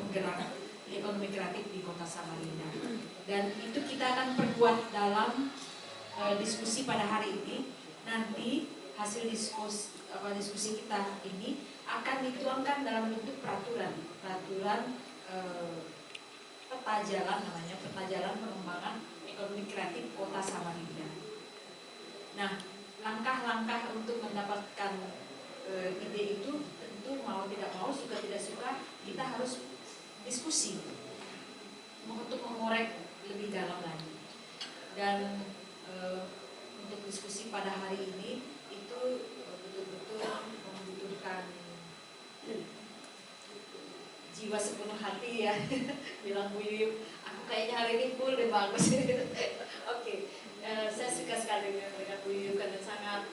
penggerak ekonomi kreatif di Kota Samarinda. Dan itu kita akan perkuat dalam diskusi pada hari ini. Nanti hasil diskusi kita ini akan dituangkan dalam bentuk peraturan peta jalan, namanya peta jalan pengembangan ekonomi kreatif Kota Samarinda. Nah, langkah-langkah untuk mendapatkan ide itu tentu mau tidak mau, suka tidak suka, kita harus diskusi untuk mengorek lebih dalam lagi. Dan untuk diskusi pada hari ini itu betul-betul membutuhkan jiwa sepenuh hati ya. Bilang Bu Yuyuk, aku kayaknya hari ini full deh, bagus. Oke. Saya suka sekali dengan Bu Yuyuk karena sangat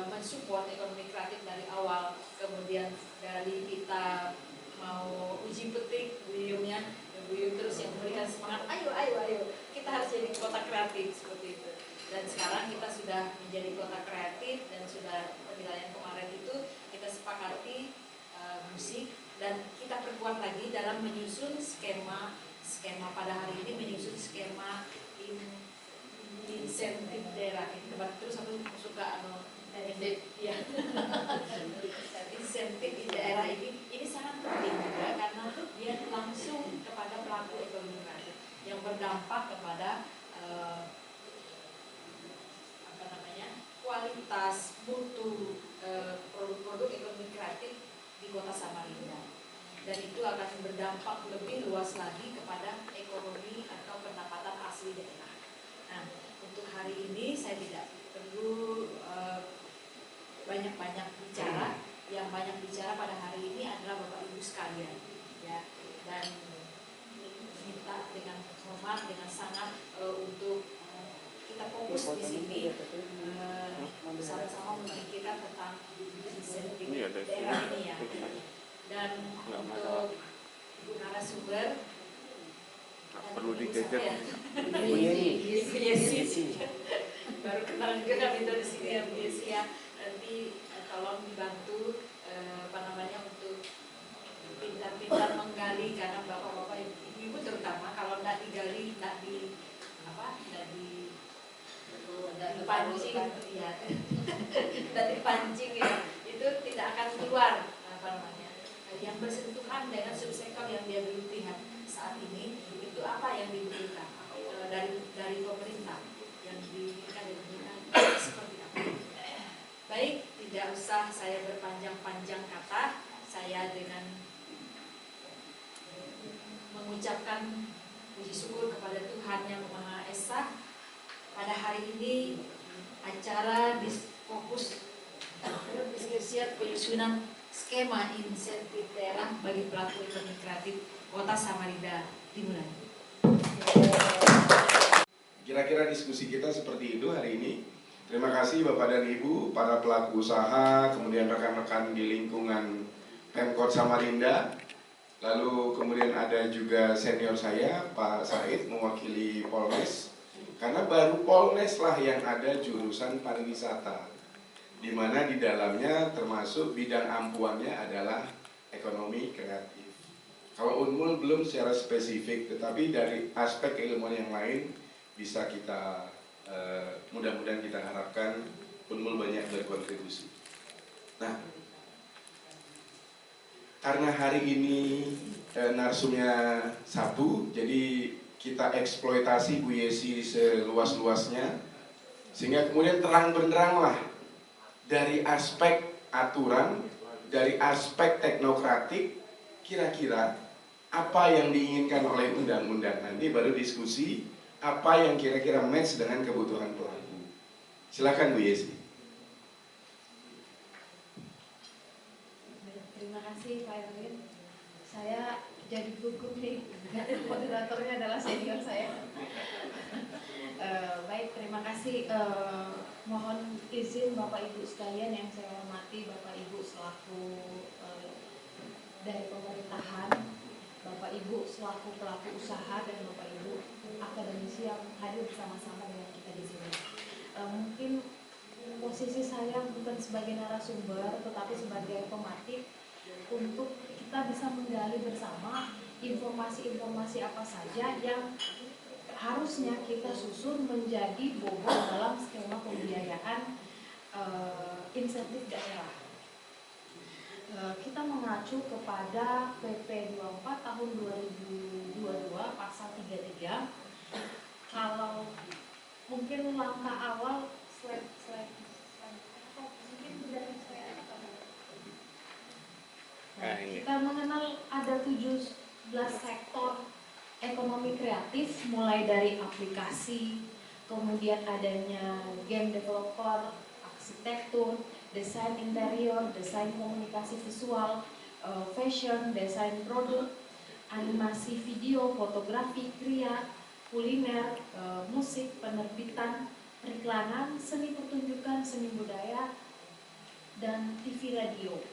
mensupport ekonomi kreatif dari awal. Kemudian dari kita mau uji petik Bu Yuyuknya, Bu Yuyuk terus yang memberikan semangat, ayo kita harus jadi kota kreatif seperti itu. Dan sekarang kita sudah menjadi kota kreatif dan sudah penilaian kemarin itu kita sepakati musik, dan kita perkuat lagi dalam menyusun skema pada hari ini, menyusun skema insentif daerah. Terus aku suka ya. Insentif di daerah ini sangat penting juga karena dia langsung kepada pelaku ekonomi kreatif yang berdampak kepada kualitas mutu produk-produk ekonomi kreatif di Kota Samarinda, dan itu akan berdampak lebih luas lagi kepada ekonomi atau pendapatan asli daerah. Nah, untuk hari ini saya tidak perlu banyak-banyak bicara. Yang banyak bicara pada hari ini adalah Bapak Ibu sekalian, ya. Dan minta dengan hormat, dengan sangat untuk kita fokus di sini bersama-sama memikirkan tentang insentif daerah ini ya. Dan untuk Ibu narasumber perlu dijajar Bu Yesi, baru kenal juga kami dari sini ya Bu Yesi ya. Nanti tolong dibantu untuk pintar-pintar menggali, karena bapak-bapak ibu terutama kalau tidak digali, tidak dipancing ya, tidak dipancing ya, itu tidak akan keluar yang bersentuhan dengan subsektor yang dia belum lihat saat ini. Itu apa yang dibutuhkan dari pemerintah, yang diinginkan seperti apa. Baik, tidak usah saya berpanjang-panjang kata. Saya dengan mengucapkan puji syukur kepada Tuhan Yang Maha Esa, pada hari ini acara fokus diskusi penyusunan skema insentif daerah bagi pelaku ekonomi kreatif Kota Samarinda dimulai. Kira-kira diskusi kita seperti itu hari ini. Terima kasih Bapak dan Ibu, para pelaku usaha, kemudian rekan-rekan di lingkungan Pemkot Samarinda. Lalu kemudian ada juga senior saya, Pak Said, mewakili Polres. Karena baru Polres lah yang ada jurusan pariwisata, di mana di dalamnya termasuk bidang ampuannya adalah ekonomi kreatif. Kalau Unmul belum secara spesifik, tetapi dari aspek keilmuan yang lain bisa kita mudah-mudahan kita harapkan Unmul banyak berkontribusi. Nah, karena hari ini narsumnya satu, jadi kita eksploitasi Bu Yesi seluas-luasnya, sehingga kemudian terang benderanglah dari aspek aturan, dari aspek teknokratik, kira-kira apa yang diinginkan oleh undang-undang. Nanti baru diskusi apa yang kira-kira match dengan kebutuhan pelaku. Silakan Bu Yesi. Terima kasih Pak Erwin. Saya jadi gugup nih, moderatornya adalah senior saya. Baik, terima kasih. Mohon izin Bapak Ibu sekalian yang saya hormati, Bapak Ibu selaku dari pemerintahan, Bapak Ibu selaku pelaku usaha, dan Bapak Ibu akademisi yang hadir bersama-sama dengan kita di sini. Mungkin posisi saya bukan sebagai narasumber, tetapi sebagai pematik untuk kita bisa menggali bersama informasi-informasi apa saja yang harusnya kita susun menjadi bobot dalam skema pembiayaan insentif daerah. Kita mengacu kepada PP 24 tahun 2022 pasal 33. Kalau mungkin langkah awal slide mungkin dari saya. Nah, kita mengenal ada 17 sektor ekonomi kreatif, mulai dari aplikasi, kemudian adanya game developer, arsitektur, desain interior, desain komunikasi visual, fashion, desain produk, animasi video, fotografi, kria, kuliner, musik, penerbitan, periklanan, seni pertunjukan, seni budaya, dan TV radio.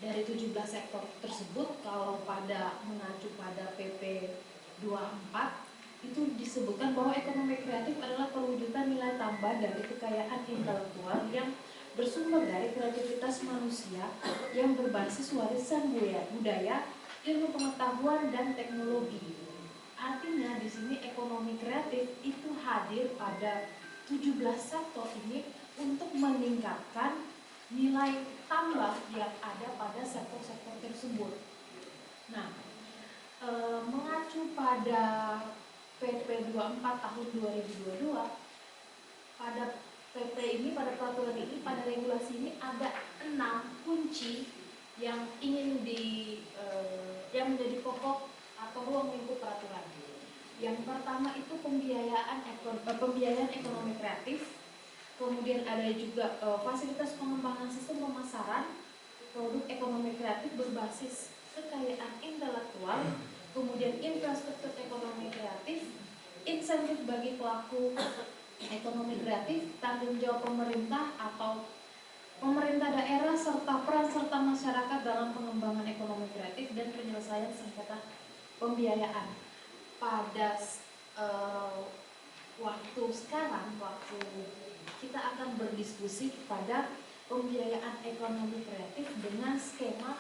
Dari 17 sektor tersebut, kalau pada mengacu pada PP 24 itu disebutkan bahwa ekonomi kreatif adalah perwujudan nilai tambah dari kekayaan intelektual yang bersumber dari kreativitas manusia yang berbasis warisan budaya, ilmu pengetahuan, dan teknologi. Artinya di sini ekonomi kreatif itu hadir pada 17 sektor ini untuk meningkatkan nilai tambah yang ada pada sektor-sektor tersebut. Nah, mengacu pada PP 24 tahun 2022, pada PP ini, pada peraturan ini, pada regulasi ini ada 6 kunci yang ingin yang menjadi pokok atau ruang lingkup peraturan. Yang pertama itu pembiayaan ekonomi kreatif. Kemudian ada juga fasilitas pengembangan sistem pemasaran produk ekonomi kreatif berbasis kekayaan intelektual, kemudian infrastruktur ekonomi kreatif, insentif bagi pelaku ekonomi kreatif, tanggung jawab pemerintah atau pemerintah daerah serta peran serta masyarakat dalam pengembangan ekonomi kreatif dan penyelesaian sengketa pembiayaan. Pada waktu sekarang, waktu kita akan berdiskusi pada pembiayaan ekonomi kreatif dengan skema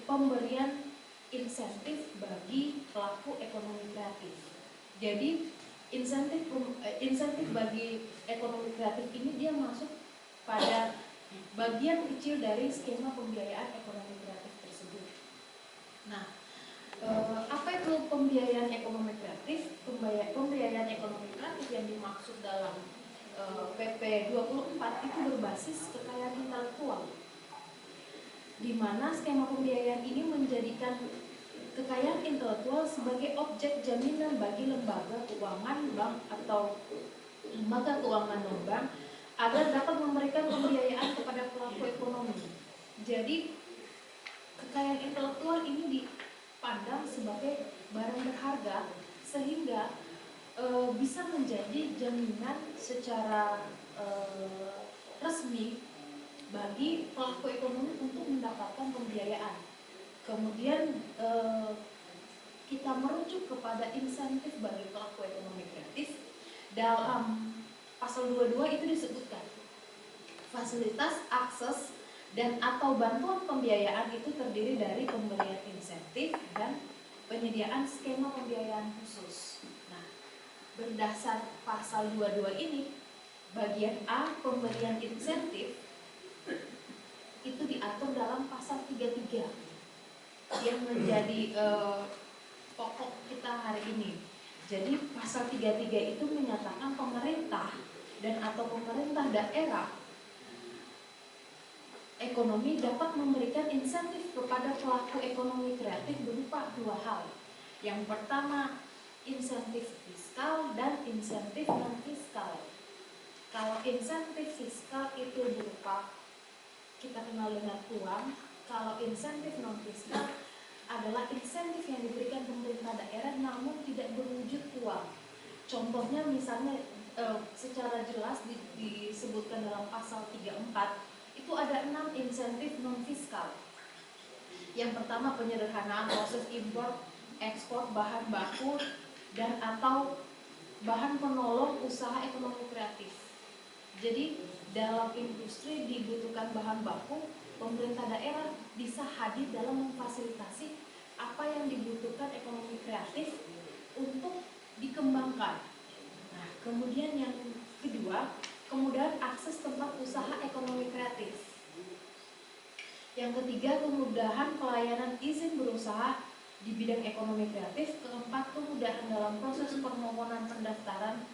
pemberian insentif bagi pelaku ekonomi kreatif. Jadi insentif bagi ekonomi kreatif ini dia masuk pada bagian kecil dari skema pembiayaan ekonomi kreatif tersebut. Nah, apa itu pembiayaan ekonomi kreatif? Pembiayaan ekonomi kreatif yang dimaksud dalam PP 24 itu berbasis kekayaan intelektual, di mana skema pembiayaan ini menjadikan kekayaan intelektual sebagai objek jaminan bagi lembaga keuangan, bank atau lembaga keuangan non-bank agar dapat memberikan pembiayaan kepada pelaku ekonomi. Jadi kekayaan intelektual ini dipandang sebagai barang berharga sehingga bisa menjadi jaminan secara resmi bagi pelaku ekonomi untuk mendapatkan pembiayaan. Kemudian kita merujuk kepada insentif bagi pelaku ekonomi kreatif. Dalam pasal 22 itu disebutkan fasilitas, akses, dan atau bantuan pembiayaan itu terdiri dari pemberian insentif dan penyediaan skema pembiayaan khusus. Nah, berdasar pasal 22 ini, bagian A, pemberian insentif itu diatur dalam pasal 33 yang menjadi pokok kita hari ini. Jadi pasal 33 itu menyatakan pemerintah dan atau pemerintah daerah ekonomi dapat memberikan insentif kepada pelaku ekonomi kreatif berupa 2 hal. Yang pertama, insentif fiskal dan insentif non fiskal. Kalau insentif fiskal itu berupa kita kenal dengan uang, kalau insentif non fiskal adalah insentif yang diberikan pemerintah daerah namun tidak berwujud uang. Contohnya misalnya secara jelas disebutkan dalam pasal 34 itu ada 6 insentif non fiskal. Yang pertama, penyederhanaan proses impor ekspor bahan baku dan atau bahan penolong usaha ekonomi kreatif. Jadi dalam industri dibutuhkan bahan baku, pemerintah daerah bisa hadir dalam memfasilitasi apa yang dibutuhkan dikembangkan. Nah, kemudian yang kedua, kemudahan akses tempat usaha ekonomi kreatif. Yang ketiga, kemudahan pelayanan izin berusaha di bidang ekonomi kreatif. Keempat, kemudahan dalam proses permohonan pendaftaran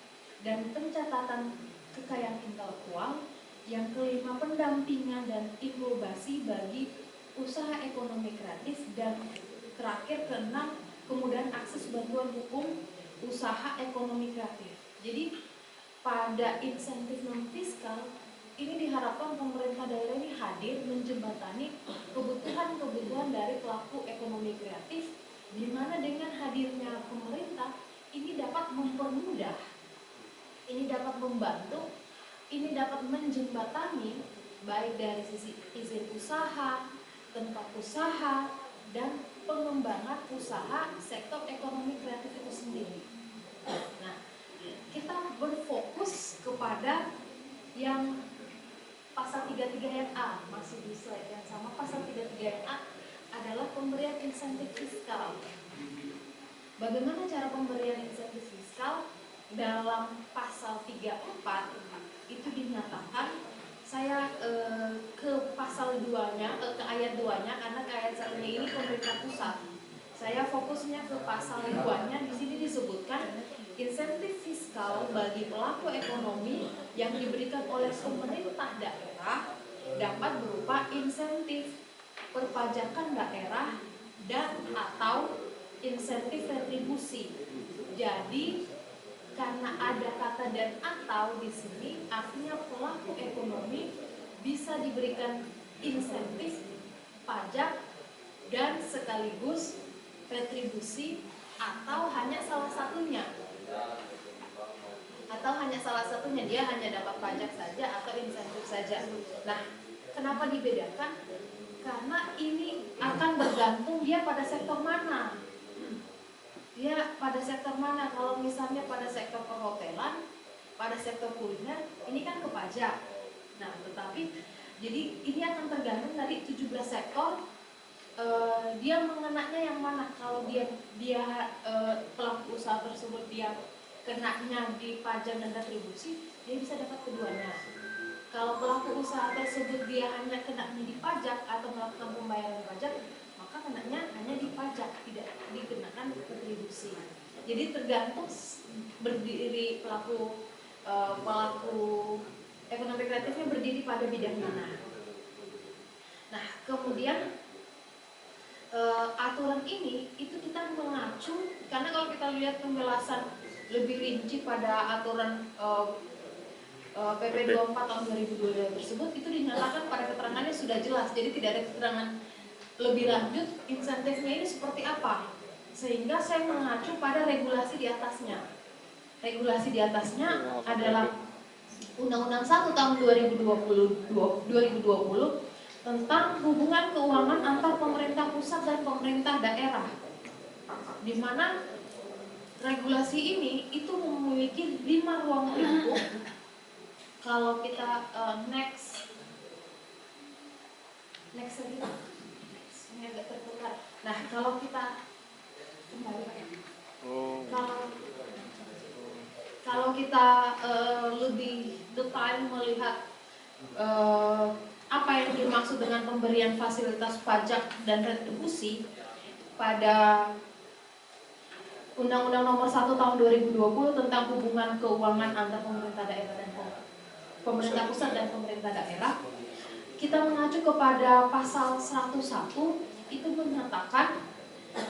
dan pencatatan kekayaan intelektual. Yang kelima, pendampingan dan inkubasi bagi usaha ekonomi kreatif. Dan terakhir, keenam, kemudahan akses bantuan hukum usaha ekonomi kreatif. Jadi pada insentif non fiskal ini diharapkan pemerintah daerah ini hadir menjembatani kebutuhan-kebutuhan dari pelaku ekonomi kreatif, di mana dengan hadirnya pemerintah ini dapat mempermudah, ini dapat membantu, ini dapat menjembatani baik dari sisi izin usaha, tempat usaha, dan pengembangan usaha sektor ekonomi kreatif itu sendiri. Nah, kita berfokus kepada yang pasal 33 ayat A, masih di slide yang sama. Pasal 33 ayat A adalah pemberian insentif fiskal. Bagaimana cara pemberian insentif fiskal? Dalam pasal 34 itu dinyatakan, saya ke pasal 2-nya, ke ayat 2-nya, karena ke ayat 1-nya ini pemerintah pusat. Saya fokusnya ke pasal 2-nya. Di sini disebutkan insentif fiskal bagi pelaku ekonomi yang diberikan oleh pemerintah daerah dapat berupa insentif perpajakan daerah dan atau insentif retribusi. Jadi karena ada kata dan atau di sini, artinya pelaku ekonomi bisa diberikan insentif pajak dan sekaligus retribusi, atau hanya salah satunya. Dia hanya dapat pajak saja atau insentif saja. Nah, kenapa dibedakan? Karena ini akan bergantung dia pada sektor mana. Kalau misalnya pada sektor perhotelan, pada sektor kuliner, ini kan ke pajak. Nah, tetapi jadi ini akan tergantung dari 17 sektor, dia mengenanya yang mana. Kalau dia pelaku usaha tersebut dia kenanya di pajak dan retribusi, dia bisa dapat keduanya. Kalau pelaku usaha tersebut dia hanya kenanya di pajak atau melakukan pembayaran pajak, maka kenanya hanya di pajak, tidak dikenakan retribusi. Jadi tergantung berdiri pelaku ekonomi kreatifnya berdiri pada bidang mana. Nah, kemudian aturan ini itu kita mengacu, karena kalau kita lihat penjelasan lebih rinci pada aturan PP 24 tahun 2022 tersebut, itu dinyatakan pada keterangannya sudah jelas. Jadi tidak ada keterangan lebih lanjut insentifnya ini seperti apa, sehingga saya mengacu pada regulasi di atasnya. Regulasi di atasnya adalah Undang-Undang 1 tahun 2020 tentang hubungan keuangan antar pemerintah pusat dan pemerintah daerah, di mana regulasi ini itu memiliki 5 ruang lingkup. Kalau kita next lagi, ini agak terputar. Nah, kalau kita kembali, kalau kita lebih detail melihat apa yang dimaksud dengan pemberian fasilitas pajak dan retribusi pada Undang-Undang Nomor 1 Tahun 2020 tentang hubungan keuangan antar pemerintah daerah dan pemerintah pusat dan pemerintah daerah, kita mengacu kepada pasal 101, itu menyatakan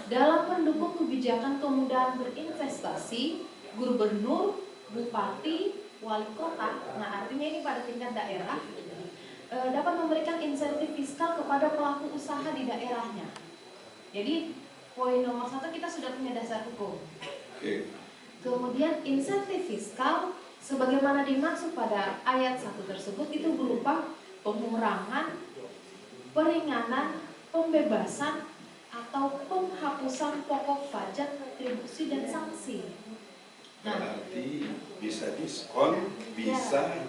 dalam mendukung kebijakan kemudahan berinvestasi, gubernur, bupati, wali kota, nah artinya ini pada tingkat daerah, dapat memberikan insentif fiskal kepada pelaku usaha di daerahnya. Jadi poin nomor 1 kita sudah punya dasar hukum. Kemudian insentif fiskal sebagaimana dimaksud pada ayat 1 tersebut itu berupa pengurangan, peringanan, pembebasan, atau penghapusan pokok pajak, retribusi, dan sanksi. Nah, berarti bisa diskon, bisa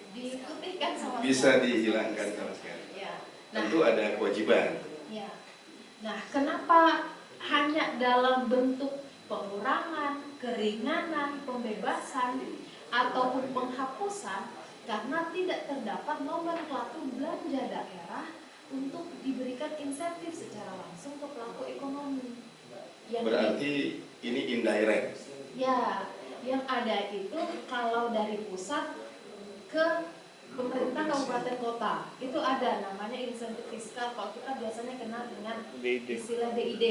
diputihkan sama bisa dihilangkan sama sekali. Ya. Tentu ada kewajiban. Ya. Nah, kenapa hanya dalam bentuk pengurangan, keringanan, pembebasan, ataupun penghapusan karena tidak terdapat nomenklatur belanja daerah untuk diberikan insentif secara langsung ke pelaku ekonomi. Berarti ini indirect. Ya, yang ada itu kalau dari pusat ke pemerintah kabupaten kota itu ada namanya insentif fiskal, kalau kita biasanya kenal dengan istilah DID.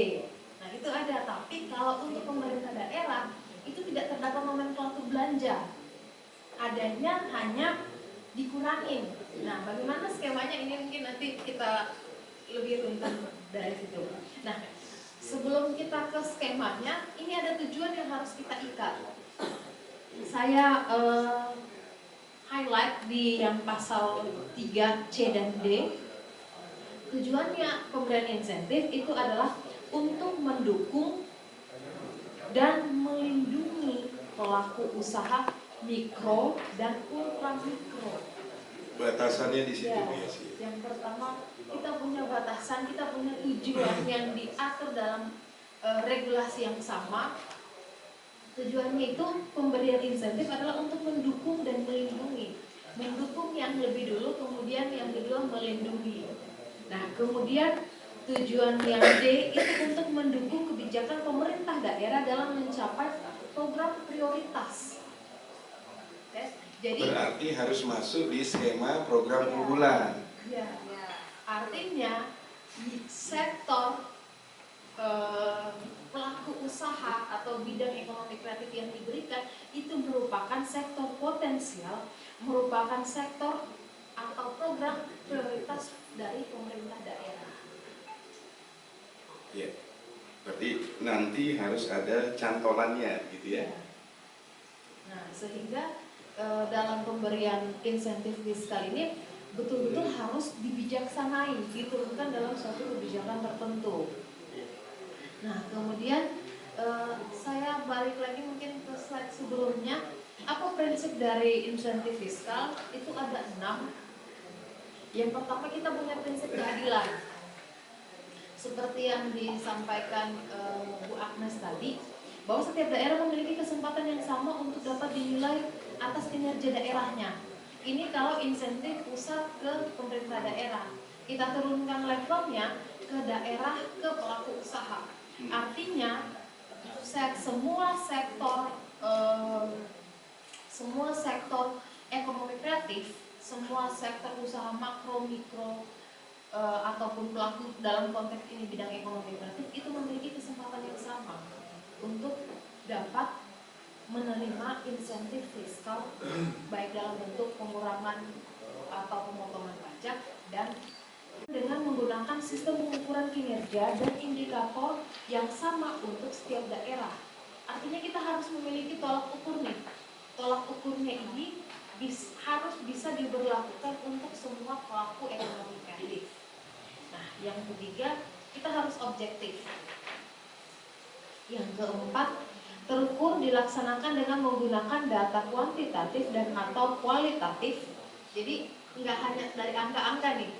Nah itu ada, tapi kalau untuk pemerintah daerah itu tidak terdapat nomenklatur belanja, adanya hanya dikurangin. Nah bagaimana skemanya ini mungkin nanti kita lebih runtuh dari situ. Nah sebelum kita ke skemanya, ini ada tujuan yang harus kita ikat. Saya highlight di yang pasal 3C dan D. Tujuannya pemberian insentif itu adalah untuk mendukung dan melindungi pelaku usaha mikro dan ultra mikro. Batasannya di situ Ya, ya sih. yang pertama kita punya batasan, kita punya tujuan yang diatur dalam regulasi yang sama. Tujuannya itu pemberian insentif adalah untuk mendukung dan melindungi. Mendukung yang lebih dulu, kemudian yang kedua melindungi. Nah, kemudian tujuan yang D itu untuk mendukung kebijakan pemerintah daerah dalam mencapai program prioritas. Oke? Jadi Berarti harus masuk di skema program unggulan. ya, artinya di sektor pelaku usaha atau bidang ekonomi kreatif yang diberikan itu merupakan sektor potensial, merupakan sektor atau program prioritas dari pemerintah daerah. Ya. Berarti nanti harus ada cantolannya gitu ya. Nah, sehingga dalam pemberian insentif fiskal ini betul-betul harus dibijaksanai, diturunkan dalam suatu kebijakan tertentu. Nah, kemudian saya balik lagi mungkin ke slide sebelumnya. Apa prinsip dari insentif fiskal? Itu ada 6. Yang pertama kita punya prinsip keadilan. Seperti yang disampaikan Bu Agnes tadi, bahwa setiap daerah memiliki kesempatan yang sama untuk dapat dinilai atas kinerja daerahnya. Ini kalau insentif pusat ke pemerintah daerah. Kita turunkan levelnya ke daerah, ke pelaku usaha. Artinya semua sektor ekonomi kreatif, semua sektor usaha makro, mikro, ataupun pelaku dalam konteks ini bidang ekonomi kreatif itu memiliki kesempatan yang sama untuk dapat menerima insentif fiskal baik dalam bentuk pengurangan atau pemotongan pajak dan dengan menggunakan sistem pengukuran kinerja dan indikator yang sama untuk setiap daerah. Artinya kita harus memiliki tolak ukur nih. Tolak ukurnya ini harus bisa diberlakukan untuk semua pelaku ekonomi kreatif. Nah, yang ketiga, kita harus objektif. Yang keempat, terukur dilaksanakan dengan menggunakan data kuantitatif dan atau kualitatif. Jadi nggak hanya dari angka-angka nih.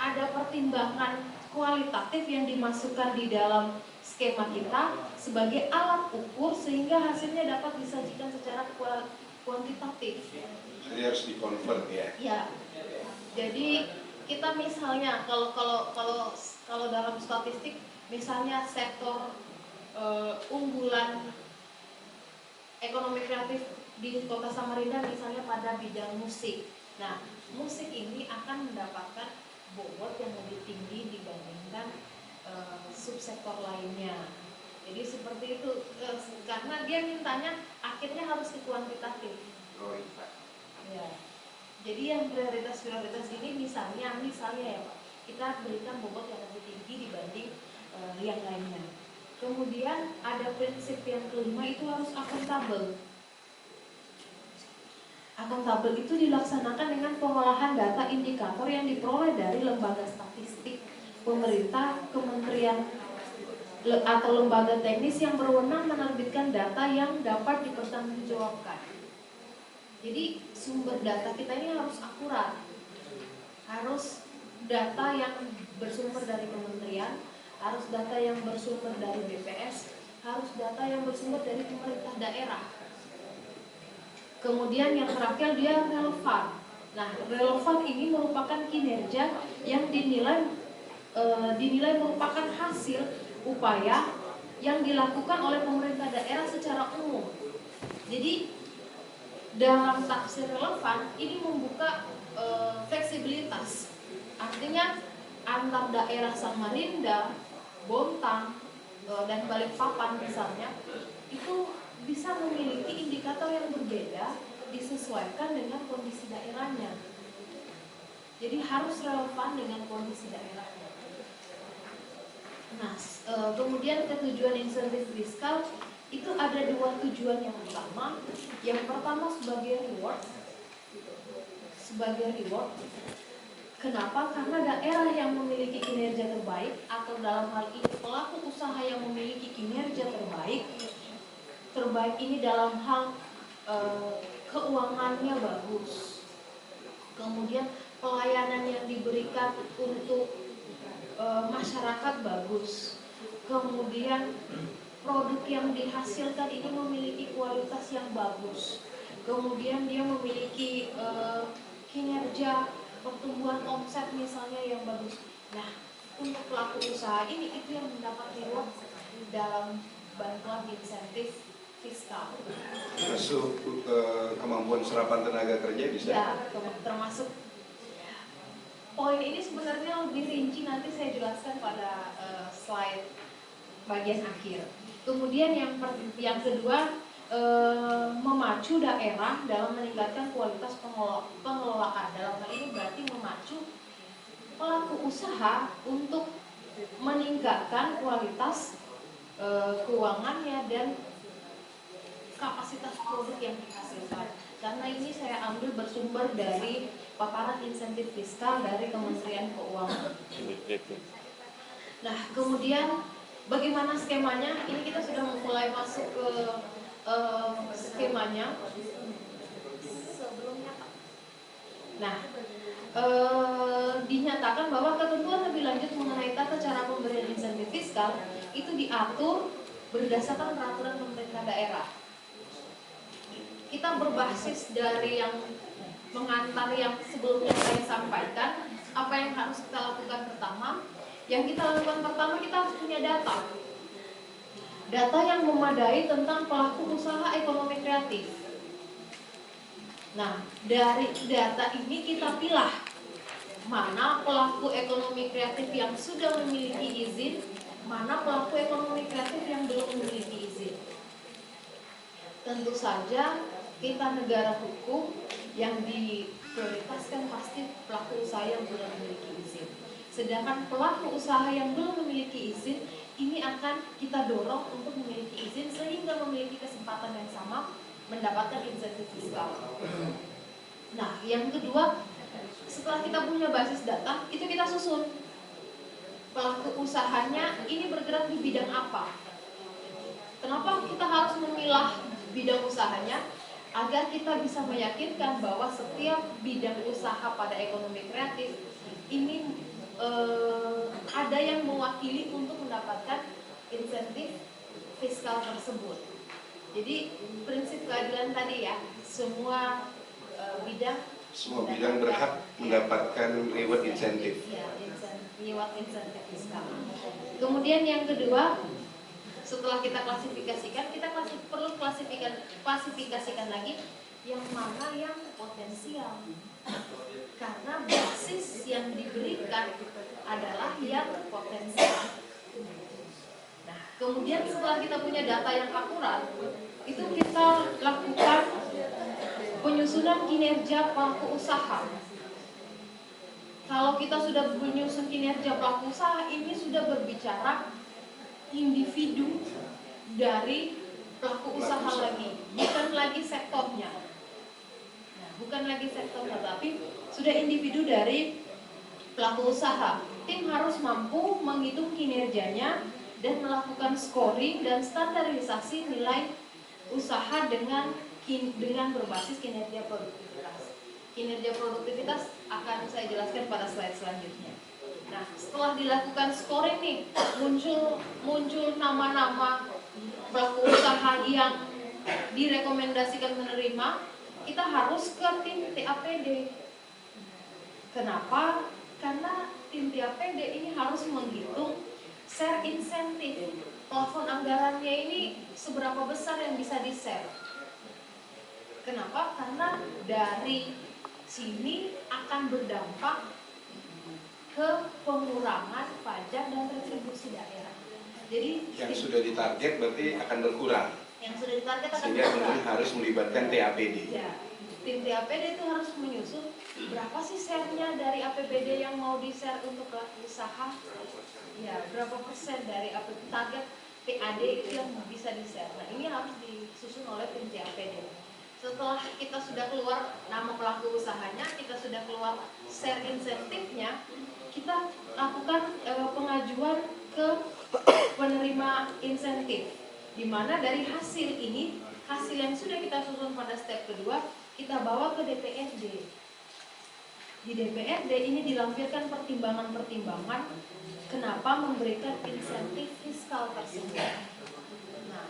Ada pertimbangan kualitatif yang dimasukkan di dalam skema kita sebagai alat ukur sehingga hasilnya dapat disajikan secara kuantitatif. Jadi harus dikonvert ya. Ya. Jadi kita misalnya kalau dalam statistik misalnya sektor unggulan ekonomi kreatif di Kota Samarinda misalnya pada bidang musik. Nah, musik ini akan mendapatkan bobot yang lebih tinggi dibandingkan subsektor lainnya. Jadi seperti itu karena dia mintanya akhirnya harus ke kuantitatif. Ya. Jadi yang prioritas ini misalnya ya Pak, kita berikan bobot yang lebih tinggi dibanding yang lainnya. Kemudian ada prinsip yang kelima itu harus akuntabel. Akuntabel itu dilaksanakan dengan pengolahan data indikator yang diperoleh dari lembaga statistik, pemerintah, kementerian atau lembaga teknis yang berwenang menerbitkan data yang dapat dipertanggungjawabkan. Jadi sumber data kita ini harus akurat, harus data yang bersumber dari kementerian, harus data yang bersumber dari BPS, harus harus data yang bersumber dari pemerintah daerah. Kemudian yang terakhir dia relevan. Nah, relevan ini merupakan kinerja yang dinilai merupakan hasil upaya yang dilakukan oleh pemerintah daerah secara umum. Jadi dalam tafsir relevan ini membuka fleksibilitas. Artinya antar daerah Samarinda, Bontang, dan Balikpapan misalnya itu bisa memiliki indikator yang berbeda disesuaikan dengan kondisi daerahnya. Jadi harus relevan dengan kondisi daerahnya. Nah, kemudian ketujuan insentif fiskal itu ada dua tujuan yang utama. Yang pertama sebagai reward. Kenapa? Karena daerah yang memiliki kinerja terbaik, atau dalam hal ini pelaku usaha yang memiliki kinerja terbaik ini dalam hal keuangannya bagus, kemudian pelayanan yang diberikan untuk masyarakat bagus, kemudian produk yang dihasilkan ini memiliki kualitas yang bagus, kemudian dia memiliki kinerja pertumbuhan omset misalnya yang bagus. Nah, untuk pelaku usaha ini itu yang mendapat reward dalam bantuan insentif fiskal. Masuk kemampuan serapan tenaga kerja bisa? Ya, termasuk. Poin ini sebenarnya lebih rinci nanti saya jelaskan pada slide bagian akhir. Kemudian yang kedua, memacu daerah dalam meningkatkan kualitas pengelolaan. Dalam hal ini berarti memacu pelaku usaha untuk meningkatkan kualitas keuangannya dan kapasitas produk yang dihasilkan. Karena ini saya ambil bersumber dari paparan insentif fiskal dari Kementerian Keuangan. Nah, kemudian bagaimana skemanya? Ini kita sudah mulai masuk ke skemanya. Sebelumnya, nah, dinyatakan bahwa ketentuan lebih lanjut mengenai tata cara pemberian insentif fiskal itu diatur berdasarkan peraturan pemerintah daerah. Kita berbasis dari yang mengantar yang sebelumnya saya sampaikan. Apa yang harus kita lakukan pertama? Yang kita lakukan pertama, kita harus punya data yang memadai tentang pelaku usaha ekonomi kreatif. Nah, dari data ini kita pilih mana pelaku ekonomi kreatif yang sudah memiliki izin, mana pelaku ekonomi kreatif yang belum memiliki izin. Tentu saja kita negara hukum, yang diprioritaskan pasti pelaku usaha yang sudah memiliki izin. Sedangkan pelaku usaha yang belum memiliki izin, ini akan kita dorong untuk memiliki izin sehingga memiliki kesempatan yang sama mendapatkan insentif fiskal. Nah, yang kedua, setelah kita punya basis data, itu kita susun pelaku usahanya ini bergerak di bidang apa. Kenapa kita harus memilah bidang usahanya? Agar kita bisa meyakinkan bahwa setiap bidang usaha pada ekonomi kreatif ini ada yang mewakili untuk mendapatkan insentif fiskal tersebut. Jadi prinsip keadilan tadi ya, semua bidang berhak mendapatkan reward insentif. Ya, reward insentif fiskal. Kemudian yang kedua, setelah kita klasifikasikan, kita perlu klasifikasikan lagi yang mana yang potensial. Karena basis yang diberikan adalah yang potensial. Nah, kemudian setelah kita punya data yang akurat, itu kita lakukan penyusunan kinerja pelaku usaha. Kalau kita sudah menyusun kinerja pelaku usaha, ini sudah berbicara individu dari pelaku usaha lagi, bukan lagi sektornya. Nah, bukan lagi sektornya, tapi sudah individu dari pelaku usaha. Tim harus mampu menghitung kinerjanya dan melakukan scoring dan standarisasi nilai usaha dengan berbasis kinerja produktivitas. Kinerja produktivitas akan saya jelaskan pada slide selanjutnya. Nah, setelah dilakukan scoring nih, muncul nama-nama pelaku usaha yang direkomendasikan menerima, kita harus ke tim TAPD. Kenapa? Karena tim TAPD ini harus menghitung share insentif. Plafon anggarannya ini seberapa besar yang bisa di-share. Kenapa? Karena dari sini akan berdampak ke pengurangan pajak dan retribusi daerah. Jadi Yang sudah ditarget berarti akan berkurang. yang sudah ditarget akan Sehingga berkurang. kemudian harus melibatkan TAPD. Ya, tim TAPD itu harus menyusun berapa sih share-nya dari APBD yang mau di-share untuk pelaku usaha. Ya, berapa persen dari target PAD itu yang bisa di-share. Nah, ini harus disusun oleh tim TAPD. Setelah kita sudah keluar nama pelaku usahanya, kita sudah keluar share insentifnya, kita lakukan pengajuan ke penerima insentif, di mana dari hasil ini, hasil yang sudah kita susun pada step kedua, kita bawa ke DPRD. Di DPRD ini dilampirkan pertimbangan-pertimbangan kenapa memberikan insentif fiskal tersebut. Nah,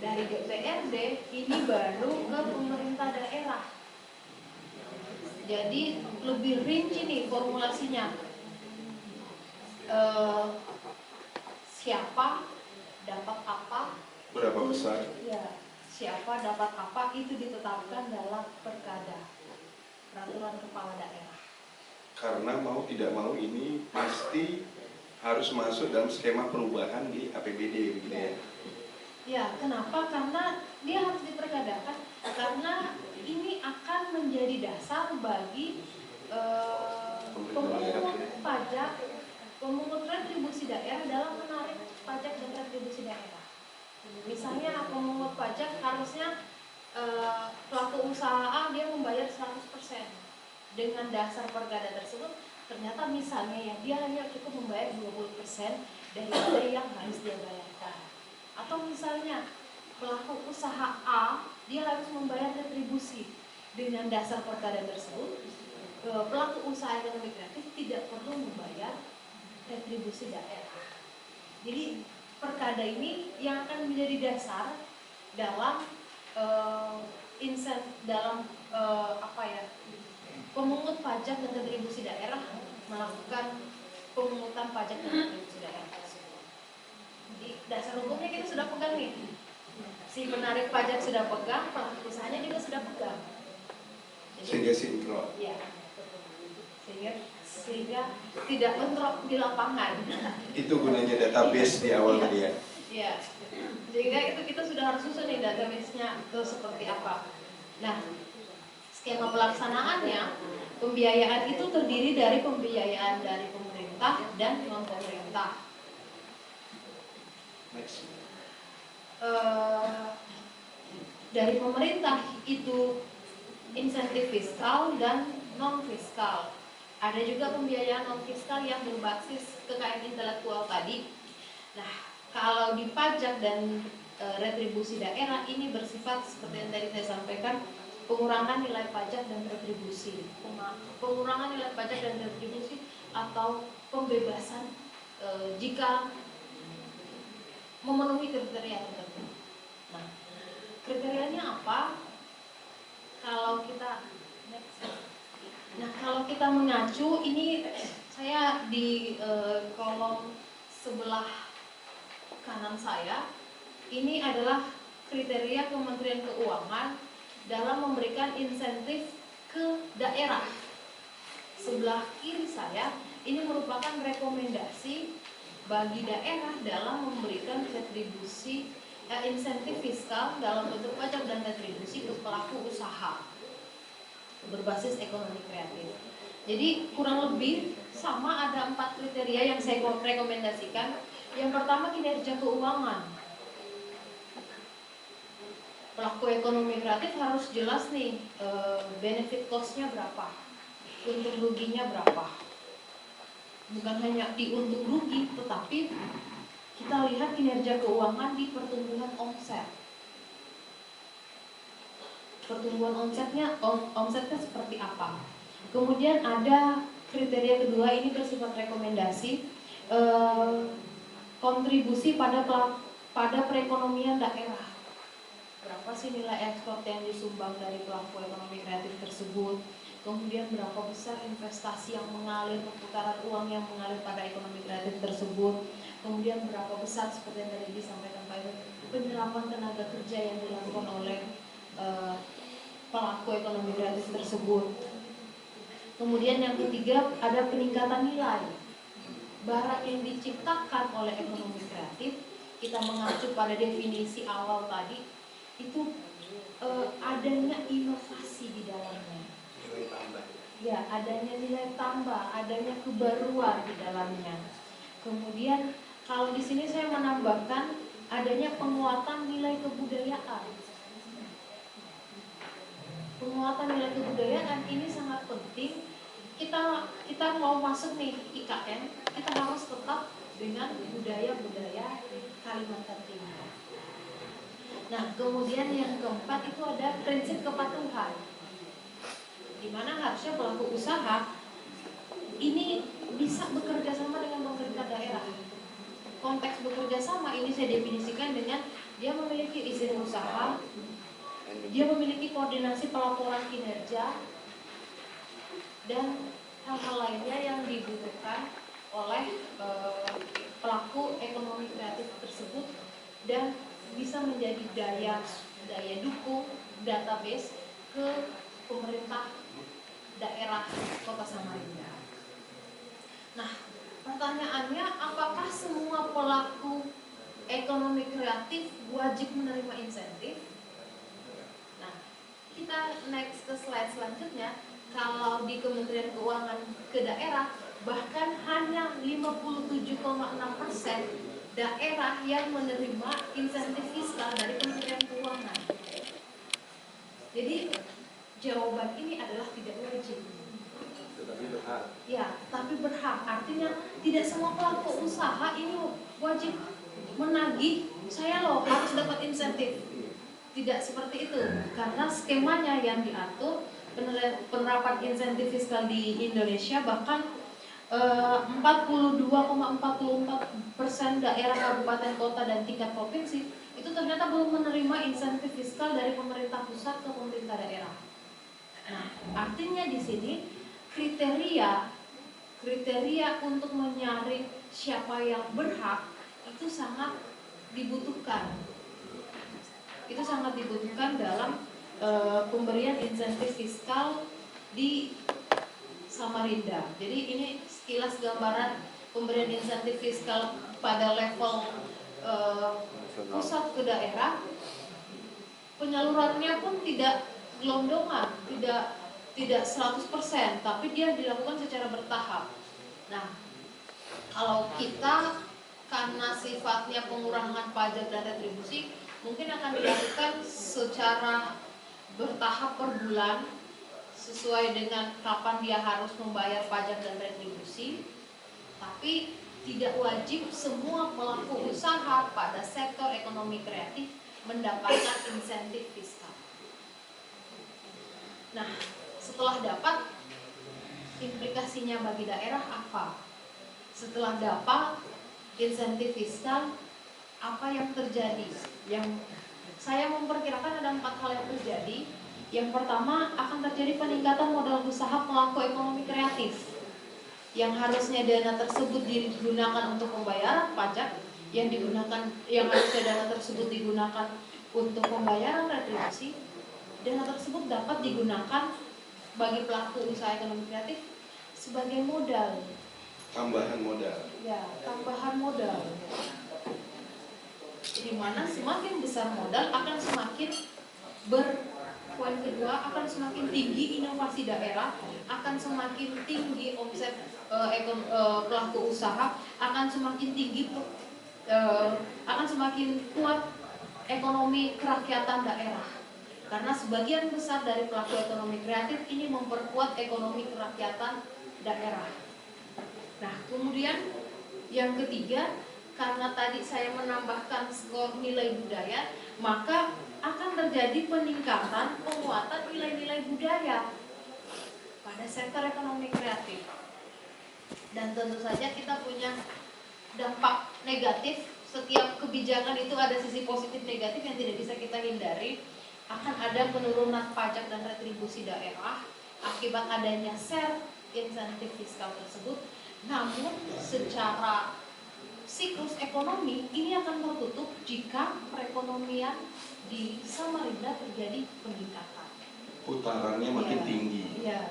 dari DPRD ini baru ke pemerintah daerah. Jadi lebih rinci nih formulasinya. Siapa dapat apa? Berapa besar? Ya, siapa dapat apa itu ditetapkan dalam perkada, peraturan kepala daerah. Karena mau tidak mau ini pasti harus masuk dalam skema perubahan di APBD begitu ya. Ya, kenapa? Karena dia harus diperkadakan, karena ini akan menjadi dasar bagi pemungut pajak, pemungut retribusi daerah dalam menarik pajak dan retribusi daerah. Misalnya pemungut pajak harusnya pelaku usaha A dia membayar 100%. Dengan dasar perkada tersebut, ternyata misalnya ya dia hanya cukup membayar 20% daripada yang harus dia bayarkan. Atau misalnya pelaku usaha A dia harus membayar retribusi. Dengan dasar perkada tersebut, pelaku usaha ekonomi kreatif tidak perlu membayar retribusi daerah. Jadi perkada ini yang akan menjadi dasar dalam pemungut pajak dan retribusi daerah melakukan pemungutan pajak dan retribusi daerah tersebut. Jadi dasar hukumnya kita sudah pegang nih. Si penarik pajak sudah pegang, pelaku usahanya juga sudah pegang. Jadi, Sehingga sinkron. ya, sehingga tidak bentrok di lapangan. Itu gunanya database di awal tadi ya. Ya, sehingga itu kita sudah harus susun nih database-nya itu seperti apa. Nah, skema pelaksanaannya, pembiayaan itu terdiri dari pembiayaan dari pemerintah dan non pemerintah. Next. Dari pemerintah itu insentif fiskal dan non fiskal. Ada juga pembiayaan non fiskal yang berbasis kekayaan intelektual tadi. Nah, kalau di pajak dan retribusi daerah ini bersifat seperti yang tadi saya sampaikan, pengurangan nilai pajak dan retribusi. Pengurangan nilai pajak dan retribusi atau pembebasan jika memenuhi kriteria tertentu. Nah, kriterianya apa? Kalau kita mengacu, ini saya di kolom sebelah kanan saya, ini adalah kriteria Kementerian Keuangan dalam memberikan insentif ke daerah. Sebelah kiri saya, ini merupakan rekomendasi bagi daerah dalam memberikan retribusi insentif fiskal dalam bentuk pajak dan retribusi ke pelaku usaha berbasis ekonomi kreatif. Jadi kurang lebih sama, ada 4 kriteria yang saya rekomendasikan. Yang pertama, kinerja keuangan. Pelaku ekonomi kreatif harus jelas nih benefit cost-nya berapa, untung ruginya berapa. Bukan hanya di untung rugi, tetapi kita lihat kinerja keuangan di pertumbuhan omset. Pertumbuhan omsetnya seperti apa. Kemudian ada kriteria kedua, ini bersifat rekomendasi, kontribusi pada pada perekonomian daerah. Berapa sih nilai ekspor yang disumbang dari pelaku ekonomi kreatif tersebut? Kemudian berapa besar investasi yang mengalir, perputaran uang yang mengalir pada ekonomi kreatif tersebut? Kemudian berapa besar seperti yang tadi disampaikan Pak Ibu, penyerapan tenaga kerja yang dilakukan oleh pelaku ekonomi kreatif tersebut. Kemudian yang ketiga ada peningkatan nilai. Barang yang diciptakan oleh ekonomi kreatif, kita mengacu pada definisi awal tadi, itu adanya inovasi di dalamnya. Nilai tambah. Ya, adanya nilai tambah, adanya kebaruan di dalamnya. Kemudian kalau di sini saya menambahkan adanya penguatan nilai kebudayaan. Penguatan nilai kebudayaan ini sangat penting. Kita mau masuk nih IKN, kita harus tetap dengan budaya-budaya Kalimantan Timur. Nah, kemudian yang keempat itu ada prinsip kepatuhan, di mana harusnya pelaku usaha ini bisa bekerja sama dengan pemerintah daerah. Konteks bekerja sama ini saya definisikan dengan dia memiliki izin usaha, dia memiliki koordinasi pelaporan kinerja, dan hal-hal lainnya yang dibutuhkan oleh pelaku ekonomi kreatif tersebut, dan bisa menjadi daya dukung database ke pemerintah daerah Kota Samarinda. Nah, pertanyaannya, apakah semua pelaku ekonomi kreatif wajib menerima insentif? Nah, kita next ke slide selanjutnya. Kalau di Kementerian Keuangan ke daerah, bahkan hanya 57,6% daerah yang menerima insentif fiskal dari Kementerian Keuangan. Jadi jawaban ini adalah tidak wajib. Tetapi berhak. Ya, tapi berhak. Artinya tidak semua pelaku usaha ini wajib menagih, saya loh harus dapat insentif. Tidak seperti itu, karena skemanya yang diatur penerapan insentif fiskal di Indonesia, bahkan 42,44% daerah kabupaten kota dan tingkat provinsi itu ternyata belum menerima insentif fiskal dari pemerintah pusat ke pemerintah daerah. Nah, artinya di sini kriteria untuk menyaring siapa yang berhak itu sangat dibutuhkan. Itu sangat dibutuhkan dalam pemberian insentif fiskal di Samarinda. Jadi ini sekilas gambaran pemberian insentif fiskal pada level pusat ke daerah. Penyalurannya pun tidak gelondongan, tidak 100%, tapi dia dilakukan secara bertahap. Nah, kalau kita karena sifatnya pengurangan pajak dan retribusi, mungkin akan dilakukan secara bertahap per bulan sesuai dengan kapan dia harus membayar pajak dan retribusi, tapi tidak wajib semua pelaku usaha pada sektor ekonomi kreatif mendapatkan insentif fiskal. Nah, setelah dapat, implikasinya bagi daerah apa? Setelah dapat insentif fiskal, apa yang terjadi? Yang saya memperkirakan ada 4 hal yang terjadi. Yang pertama, akan terjadi peningkatan modal usaha pelaku ekonomi kreatif, yang harusnya dana tersebut digunakan untuk pembayaran pajak, yang harusnya dana tersebut digunakan untuk pembayaran retribusi, dana tersebut dapat digunakan bagi pelaku usaha ekonomi kreatif sebagai modal. Tambahan modal. Ya, tambahan modal. Di mana semakin besar modal akan semakin poin kedua, akan semakin tinggi inovasi daerah, akan semakin tinggi omset pelaku usaha, akan semakin tinggi akan semakin kuat ekonomi kerakyatan daerah. Karena sebagian besar dari pelaku ekonomi kreatif ini memperkuat ekonomi kerakyatan daerah. Nah, kemudian yang ketiga, karena tadi saya menambahkan skor nilai budaya, maka akan terjadi peningkatan penguatan nilai-nilai budaya pada sektor ekonomi kreatif. Dan tentu saja kita punya dampak negatif setiap kebijakan itu ada sisi positif negatif yang tidak bisa kita hindari. Akan ada penurunan pajak dan retribusi daerah akibat adanya share insentif fiskal tersebut. Namun secara siklus ekonomi ini akan tertutup jika perekonomian di Samarinda terjadi peningkatan. Putarannya makin Ya, tinggi. ya.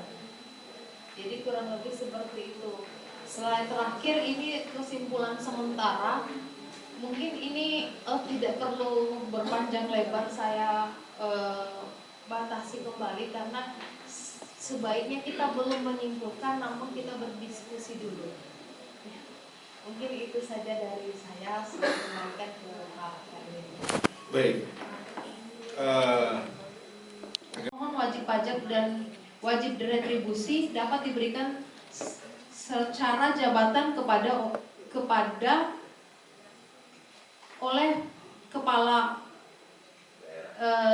Jadi kurang lebih seperti itu. Selain terakhir ini kesimpulan sementara, mungkin ini tidak perlu berpanjang lebar saya batasi kembali karena sebaiknya kita belum menyimpulkan, namun kita berdiskusi dulu. Ya. Mungkin itu saja dari saya. Saya kembalikan ke Pak Erwin. Baik. Mohon wajib pajak dan wajib retribusi dapat diberikan secara jabatan kepada oleh kepala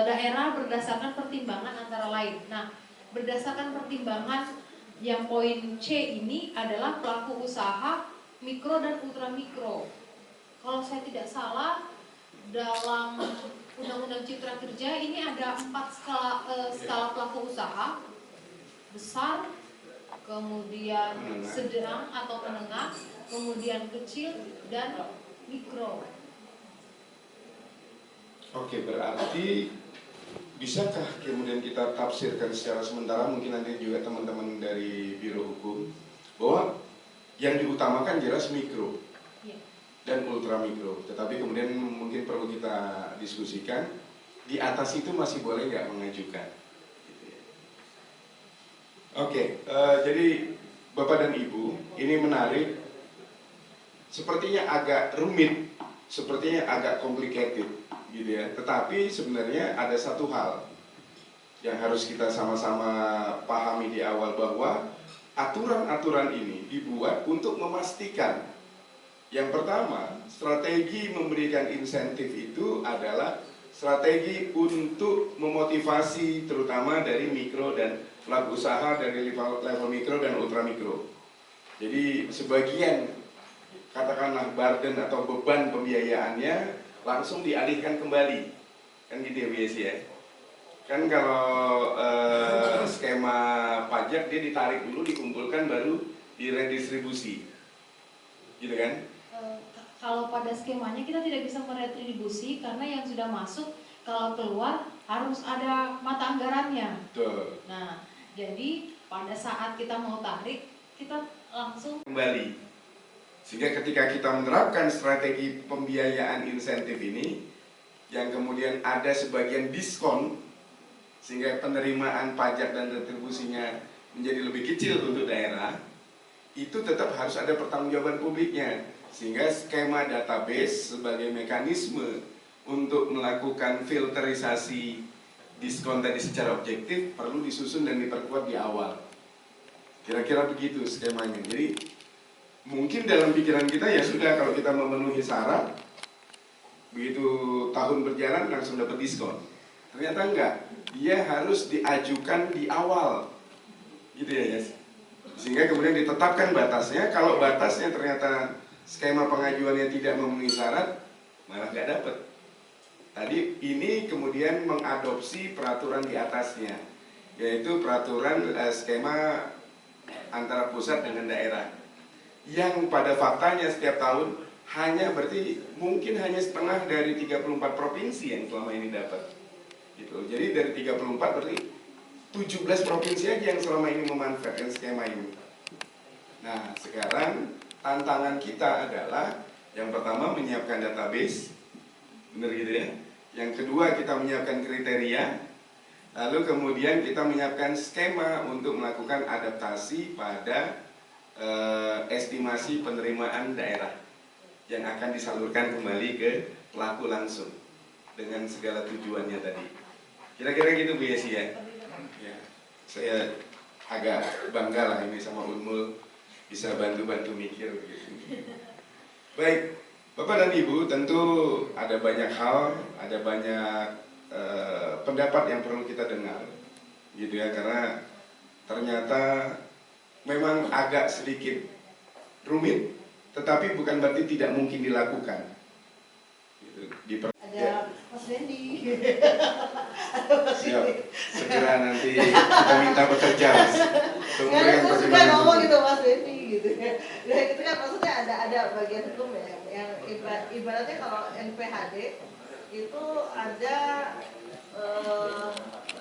daerah berdasarkan pertimbangan antara lain. Nah, berdasarkan pertimbangan yang poin C ini adalah pelaku usaha mikro dan ultramikro. Kalau saya tidak salah, dalam Undang-Undang Cipta Kerja ini ada 4 skala pelaku usaha: besar, kemudian sedang atau menengah, kemudian kecil, dan mikro. Oke, berarti bisakah kemudian kita tafsirkan secara sementara, mungkin nanti juga teman-teman dari Biro Hukum, bahwa yang diutamakan jelas mikro dan ultramikro, tetapi kemudian mungkin perlu kita diskusikan di atas itu masih boleh nggak mengajukan. Oke, jadi Bapak dan Ibu, ini menarik, sepertinya agak rumit, sepertinya agak complicated, gitu ya. Tetapi sebenarnya ada satu hal yang harus kita sama-sama pahami di awal, bahwa aturan-aturan ini dibuat untuk memastikan. Yang pertama, strategi memberikan insentif itu adalah strategi untuk memotivasi terutama dari mikro dan pelaku usaha dari level mikro dan ultramikro. Jadi sebagian katakanlah burden atau beban pembiayaannya langsung dialihkan kembali, kan gitu ya biasa ya. Kan kalau skema pajak dia ditarik dulu, dikumpulkan, baru diredistribusi, gitu kan? Kalau pada skemanya kita tidak bisa meretribusi karena yang sudah masuk kalau keluar harus ada mata anggarannya. Betul. Nah, jadi pada saat kita mau tarik kita langsung Kembali. Sehingga ketika kita menerapkan strategi pembiayaan insentif ini, yang kemudian ada sebagian diskon, sehingga penerimaan pajak dan retribusinya menjadi lebih kecil untuk daerah, itu tetap harus ada pertanggungjawaban publiknya. Sehingga skema database sebagai mekanisme untuk melakukan filterisasi diskon tadi secara objektif perlu disusun dan diperkuat di awal. Kira-kira begitu skemanya. Jadi mungkin dalam pikiran kita ya sudah, kalau kita memenuhi syarat, begitu tahun berjalan langsung dapat diskon. Ternyata enggak, dia harus diajukan di awal, gitu ya Yes. Sehingga kemudian ditetapkan batasnya. Kalau batasnya ternyata skema pengajuannya tidak memenuhi syarat, malah nggak dapat. Tadi ini kemudian mengadopsi peraturan di atasnya, yaitu peraturan skema antara pusat dengan daerah, yang pada faktanya setiap tahun hanya berarti mungkin hanya setengah dari 34 provinsi yang selama ini dapat. Gitu. Jadi dari 34 berarti 17 provinsi aja yang selama ini memanfaatkan skema ini. Nah, sekarang tantangan kita adalah yang pertama menyiapkan database, benar gitu ya. Yang kedua kita menyiapkan kriteria, lalu kemudian kita menyiapkan skema untuk melakukan adaptasi pada estimasi penerimaan daerah yang akan disalurkan kembali ke pelaku langsung dengan segala tujuannya tadi. Kira-kira gitu Bu Yesi ya. Ya, saya agak bangga lah ini sama Unmul bisa bantu-bantu mikir begitu. Baik, Bapak dan Ibu, tentu ada banyak hal, ada banyak pendapat yang perlu kita dengar, gitu ya, karena ternyata memang agak sedikit rumit, tetapi bukan berarti tidak mungkin dilakukan. Ada Mas Randy. Siap. Segera nanti kita minta bekerja, Mas. Karena saya suka ngomong gitu Mas Randy gitu ya. Ya itu kan maksudnya ada bagian hukum ya, yang ibaratnya kalau NPHD itu ada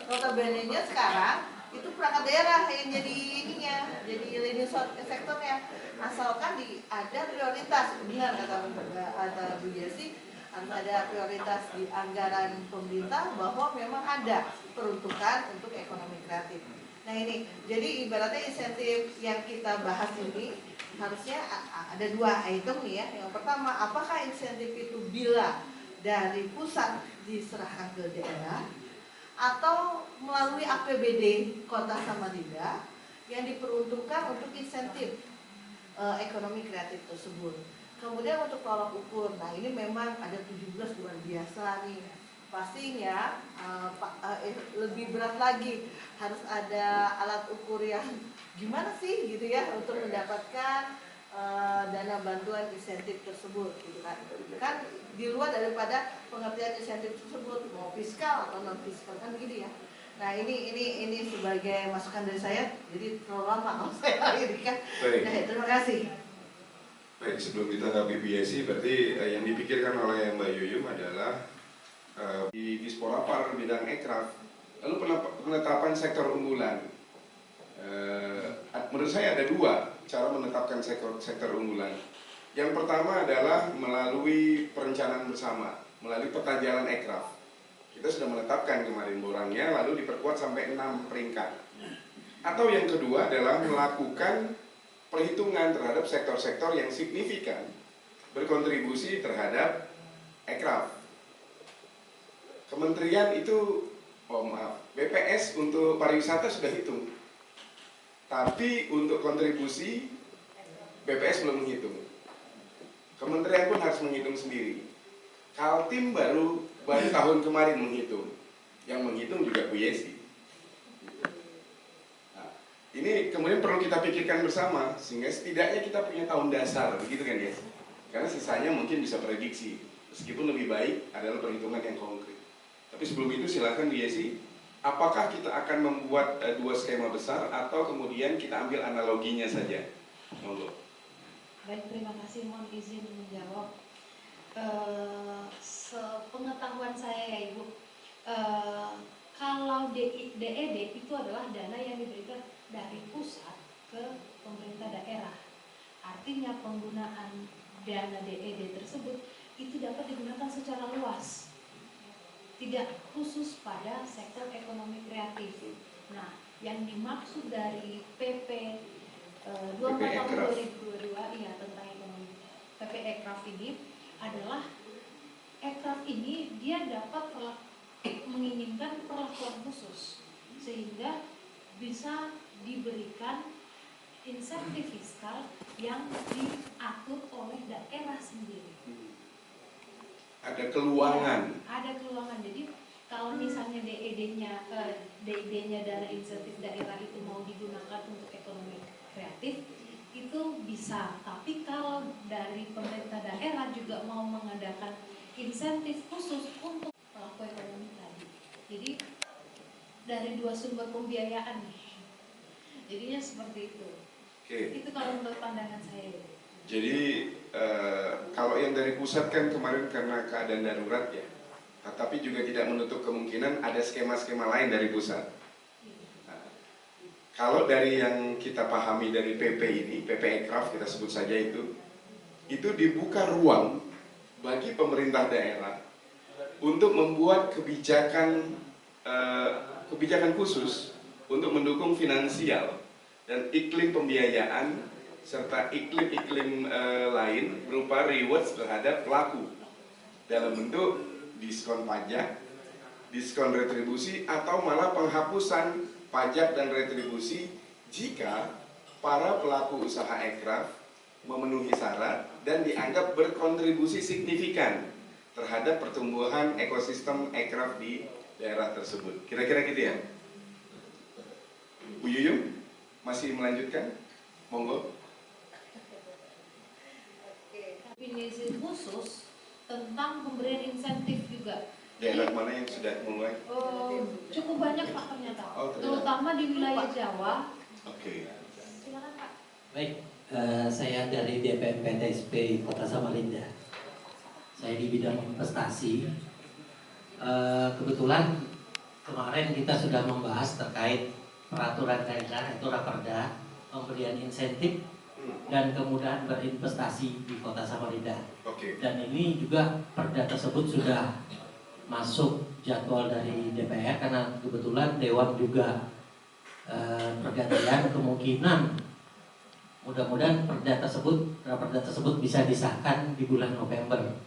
notabene-nya sekarang itu perangkat daerah yang jadi ininya, jadi leading sektornya, asalkan ada prioritas. Benar kata Bu Yesi, harus ada prioritas di anggaran pemerintah bahwa memang ada peruntukan untuk ekonomi kreatif. Nah ini, jadi ibaratnya insentif yang kita bahas ini harusnya ada dua item nih ya. Yang pertama, apakah insentif itu bila dari pusat diserahkan ke daerah atau melalui APBD Kota Samarinda yang diperuntukkan untuk insentif ekonomi kreatif tersebut. Kemudian untuk tolak ukur, nah ini memang ada 17 luar biasa nih. Pastinya lebih berat lagi, harus ada alat ukur yang gimana sih gitu ya untuk mendapatkan dana bantuan insentif tersebut gitu kan. Kan di luar daripada pengertian insentif tersebut, mau fiskal atau non fiskal kan gitu ya. Nah ini sebagai masukan dari saya, jadi terlalu lama kalau saya ini kan. Nah, terima kasih. Baik, sebelum ditanggapi Bu Yesi, berarti yang dipikirkan oleh Mbak Yuyum adalah di Disporapar bidang ekraf, lalu penetapan sektor unggulan. Menurut saya ada dua cara menetapkan sektor unggulan. Yang pertama adalah melalui perencanaan bersama, melalui peta jalan ekraf. Kita sudah menetapkan kemarin borangnya, lalu diperkuat sampai 6 peringkat. Atau yang kedua adalah melakukan perhitungan terhadap sektor-sektor yang signifikan berkontribusi terhadap ekraf. Kementerian itu, BPS untuk pariwisata sudah hitung, tapi untuk kontribusi BPS belum menghitung. Kementerian pun harus menghitung sendiri. Kaltim baru tahun kemarin menghitung, yang menghitung juga Bu Yesi. Ini kemudian perlu kita pikirkan bersama, sehingga setidaknya kita punya tahun dasar, begitu kan ya? Karena sisanya mungkin bisa prediksi, meskipun lebih baik adalah perhitungan yang konkret. Tapi sebelum itu silakan Bu Yesi, apakah kita akan membuat dua skema besar atau kemudian kita ambil analoginya saja? Monggo. Baik, terima kasih. Mohon izin menjawab. Sepengetahuan saya ya Ibu, kalau DED itu adalah dana yang diberikan dari pusat ke pemerintah daerah. Artinya penggunaan dana DED tersebut itu dapat digunakan secara luas, tidak khusus pada sektor ekonomi kreatif. Nah, yang dimaksud dari PP 24 tahun 2022 ya tentang ekonomi PP Ekraf ini adalah ekraf ini dia dapat menginginkan perlakuan khusus sehingga bisa diberikan insentif fiskal yang diatur oleh daerah sendiri. Ada keluangan. Ada keluangan. Jadi kalau misalnya DID-nya dana insentif daerah itu mau digunakan untuk ekonomi kreatif itu bisa. Tapi kalau dari pemerintah daerah juga mau mengadakan insentif khusus untuk pelaku ekonomi tadi. Jadi dari dua sumber pembiayaan nih. Jadinya seperti itu. Oke. Itu kalau menurut pandangan saya. Jadi kalau yang dari pusat kan kemarin karena keadaan darurat ya, tapi juga tidak menutup kemungkinan ada skema-skema lain dari pusat. Nah, kalau dari yang kita pahami dari PP ini, PP Ekraf kita sebut saja itu dibuka ruang bagi pemerintah daerah untuk membuat kebijakan khusus untuk mendukung finansial dan iklim pembiayaan serta iklim-iklim lain berupa rewards terhadap pelaku dalam bentuk diskon pajak, diskon retribusi atau malah penghapusan pajak dan retribusi jika para pelaku usaha ekraf memenuhi syarat dan dianggap berkontribusi signifikan terhadap pertumbuhan ekosistem ekraf di daerah tersebut. Kira-kira gitu ya? Bu Yuyum masih melanjutkan? Monggo. Definisi khusus tentang pemberian insentif juga. Daerah mana yang sudah mulai? Cukup banyak Pak ternyata, Oh, ternyata. terutama di wilayah Jawa. Oke. Silakan Pak. Baik, saya dari DPM PTSP Kota Samarinda. Saya di bidang investasi. Kebetulan kemarin kita sudah membahas terkait peraturan daerah itu Raperda, pemberian insentif dan kemudahan berinvestasi di Kota Samarinda. Oke. Dan ini juga perda tersebut sudah masuk jadwal dari DPR karena kebetulan Dewan juga pergantian, kemungkinan mudah-mudahan perda tersebut bisa disahkan di bulan November.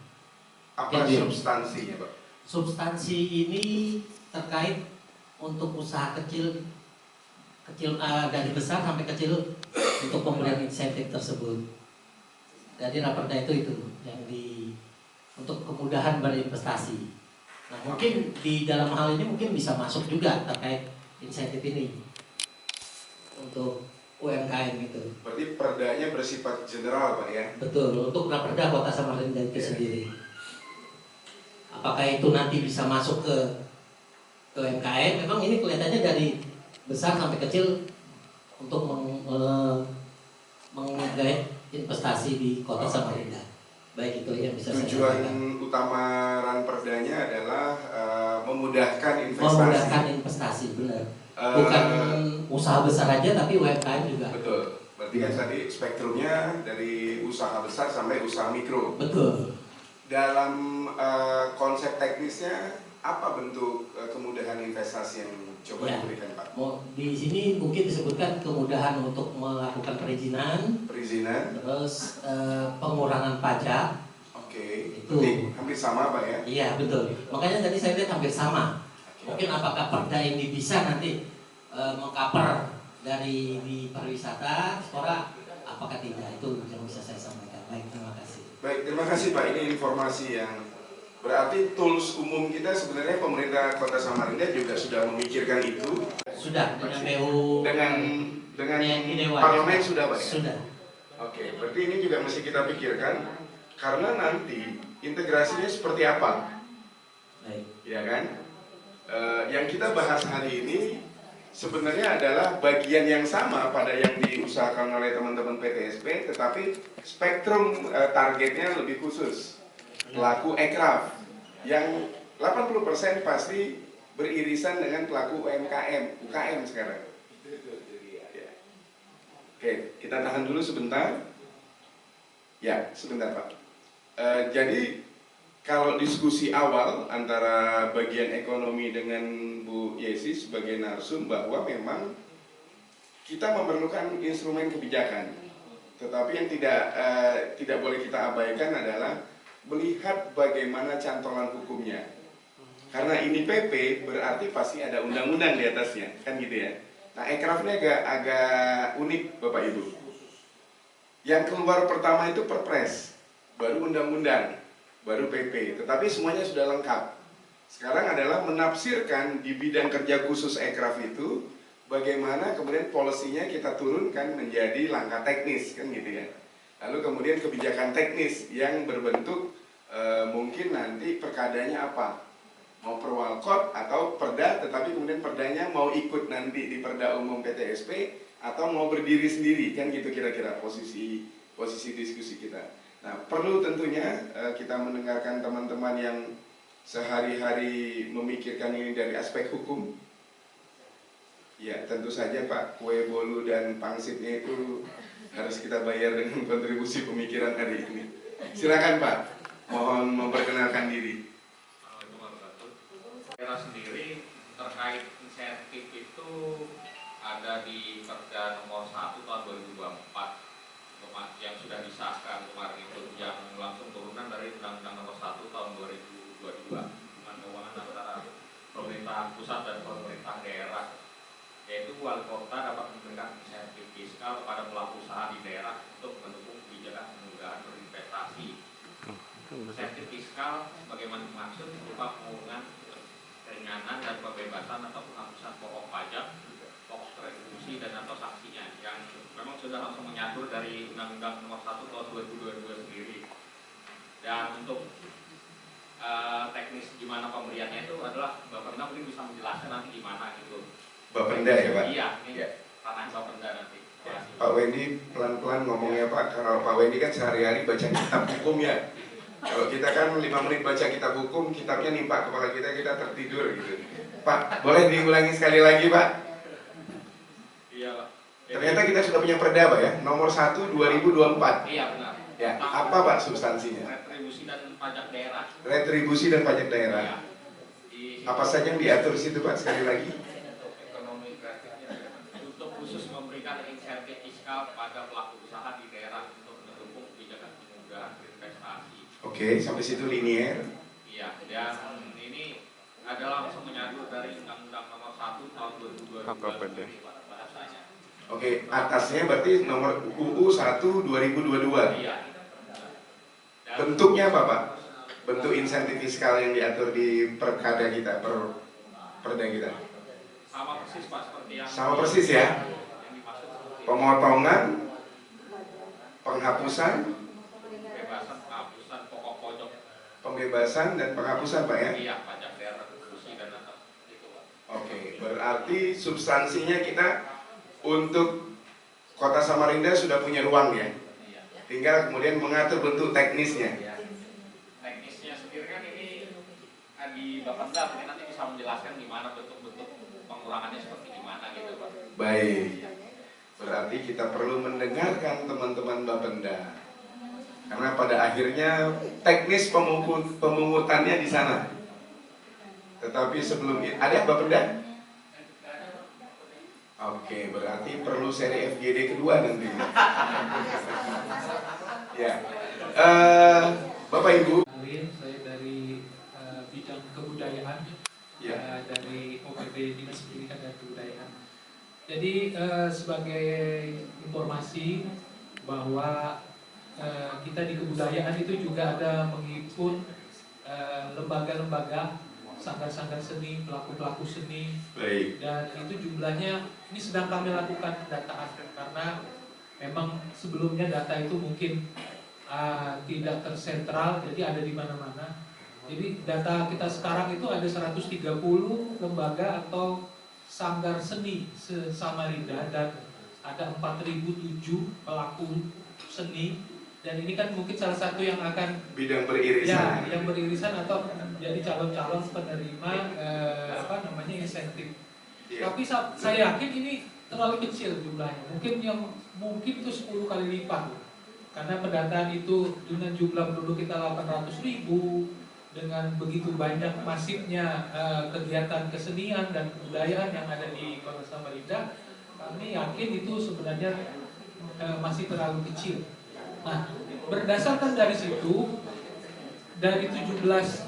Apa Oke, substansinya, Pak? Substansi ini terkait untuk usaha kecil dari besar sampai kecil untuk pemberian insentif tersebut. Jadi raperda itu yang untuk kemudahan berinvestasi. Nah, mungkin di dalam hal ini mungkin bisa masuk juga terkait insentif ini untuk UMKM itu. Berarti perdanya bersifat general, Pak ya? Betul, untuk raperda Kota Samarinda itu sendiri. Apakah itu nanti bisa masuk ke UMKM? Memang ini kelihatannya dari besar sampai kecil untuk menggait investasi di Kota Samarinda. Baik, itu yang bisa saya Tujuan sampaikan. utama ranperdanya adalah memudahkan investasi. Memudahkan investasi, benar. Bukan usaha besar aja, tapi UMKM juga. Betul. Berarti kan tadi spektrumnya dari usaha besar sampai usaha mikro. Betul. Dalam konsep teknisnya, apa bentuk kemudahan investasi yang coba Ya. diberikan, Pak? Di sini mungkin disebutkan kemudahan untuk melakukan perizinan, Perizinan. terus pengurangan pajak. Oke. Itu. Berarti hampir sama, Pak ya? Iya, betul. Makanya tadi saya lihat hampir sama. Mungkin apakah perda ini bisa nanti mengcover dari di pariwisata, sekolah, apakah tidak? Itu yang bisa saya sampaikan. Baik, terima kasih. Baik, terima kasih Pak. Ini informasi yang berarti tools umum kita sebenarnya pemerintah Kota Samarinda juga sudah memikirkan itu. Sudah dengan BU dengan di Dewan. parlemen sudah, Pak ya? Sudah. Oke, berarti ini juga mesti kita pikirkan karena nanti integrasinya seperti apa, Baik. ya kan? Yang kita bahas hari ini sebenarnya adalah bagian yang sama pada yang diusahakan oleh teman-teman PTSP, tetapi spektrum targetnya lebih khusus. Pelaku ekraf yang 80% pasti beririsan dengan pelaku UKM sekarang. Ya. Oke, kita tahan dulu sebentar. Ya, sebentar Pak. Jadi kalau diskusi awal antara bagian ekonomi dengan Bu Yesi sebagai narsum bahwa memang kita memerlukan instrumen kebijakan, tetapi yang tidak boleh kita abaikan adalah melihat bagaimana cantolan hukumnya. Karena ini PP berarti pasti ada undang-undang di atasnya, kan gitu ya. Nah, ekraf ini agak unik Bapak Ibu. Yang keluar pertama itu Perpres, baru undang-undang, baru PP, tetapi semuanya sudah lengkap. Sekarang adalah menafsirkan di bidang kerja khusus ekraf itu bagaimana kemudian polisinya kita turunkan menjadi langkah teknis, kan gitu ya. Lalu kemudian kebijakan teknis yang berbentuk mungkin nanti perkadanya apa, mau perwalkot atau perda, tetapi kemudian perdanya mau ikut nanti di perda umum PTSP atau mau berdiri sendiri, kan gitu kira-kira posisi diskusi kita. Nah, perlu tentunya kita mendengarkan teman-teman yang sehari-hari memikirkan ini dari aspek hukum. Ya, tentu saja Pak, kue bolu dan pangsitnya itu harus kita bayar dengan kontribusi pemikiran hari ini. Silakan Pak, mohon memperkenalkan diri. Daerah sendiri terkait insentif itu ada di Perda nomor 1 tahun 2024 yang sudah disahkan kemarin itu, yang langsung turunan dari Undang-Undang nomor 1 tahun 2022 dengan keuangan antara pemerintah pusat dan pemerintah daerah, yaitu wali kota dapat memberikan insentif fiskal kepada pelaku usaha di daerah untuk mendukung kebijakan kemudahan berinvestasi. Insentif fiskal bagaimana dimaksud berupa pengurangan keringanan dan pembebasan atau penghapusan pokok pajak, pokok retribusi dan atau sanksinya, yang memang sudah langsung menyatur dari Undang-Undang nomor 1 tahun 2022 sendiri. Dan untuk teknis gimana pemberiannya itu adalah Bapenda mungkin bisa menjelaskan nanti gimana gitu. Bapenda ya Pak? Iya, ini Ya. tanah Bapenda nanti. Ya, Pak Wendy pelan-pelan ngomongnya Pak, karena Pak Wendy kan sehari-hari baca kitab hukum ya. Kalau kita kan 5 menit baca kitab hukum, kitabnya nimpa kepala kita tertidur gitu. Pak, boleh diulangi sekali lagi Pak? Iya Pak. Ternyata kita sudah punya perda Pak ya, nomor 1 2024. Iya benar. Ya, apa Pak substansinya? Retribusi dan pajak daerah. Retribusi dan pajak daerah. Iya. Di Apa saja yang diatur di situ Pak sekali lagi? ekonomi kreatifnya untuk khusus memberikan insentif fiskal pada pelaku usaha di daerah untuk mendukung kebijakan kemudahan investasi. Oke, sampai situ linier. Iya, dan ini adalah langsung menyatu dari Undang-Undang Nomor 1 Tahun 2022 KKPD. bahasanya. Oke, atasnya berarti nomor UU 1 2022. Iya. Dan Bentuknya apa Pak? Bentuk insentif fiskal yang diatur di perkada kita, perda kita. sama persis Pak seperti yang Sama persis ya. yang dimaksud seperti Pemotongan, penghapusan, pembebasan penghapusan pokok pojok. pembebasan dan penghapusan Pak ya. Iya, pajak daerah retribusi dan atas itu Pak. Oke, berarti substansinya kita untuk Kota Samarinda sudah punya ruang ya. Iya. Tinggal kemudian mengatur bentuk teknisnya. Teknisnya sendiri kan ini di Bapenda mungkin nanti bisa menjelaskan gimana bentuk-bentuk pengurangannya seperti gimana gitu Pak. Baik. Berarti kita perlu mendengarkan teman-teman Bapenda. Karena pada akhirnya teknis pemungutannya di sana. Tetapi sebelum itu ada Bapenda? Oke, berarti perlu seri FGD kedua nanti. Ya. Bapak Ibu. Saya dari bidang kebudayaan, Ya. dari OPD Dinas Pendidikan dan Kebudayaan. Jadi sebagai informasi bahwa kita di kebudayaan itu juga ada menghimpun lembaga-lembaga, sanggar-sanggar seni, pelaku-pelaku seni, Baik. dan itu jumlahnya ini sedang kami lakukan pendataan karena memang sebelumnya data itu mungkin tidak tersentral, jadi ada di mana-mana. Jadi data kita sekarang itu ada 130 lembaga atau sanggar seni se-Samarinda dan ada 4.007 pelaku seni, dan ini kan mungkin salah satu yang akan Bidang beririsan. yang beririsan atau jadi calon-calon penerima insentif. Ya. Tapi saya yakin ini terlalu kecil jumlahnya. Mungkin itu 10 kali lipat. Karena pendataan itu dengan jumlah penduduk kita 800.000, dengan begitu banyak masifnya kegiatan kesenian dan kebudayaan yang ada di Kota Samarinda, kami yakin itu sebenarnya masih terlalu kecil. Nah, berdasarkan dari situ, dari 17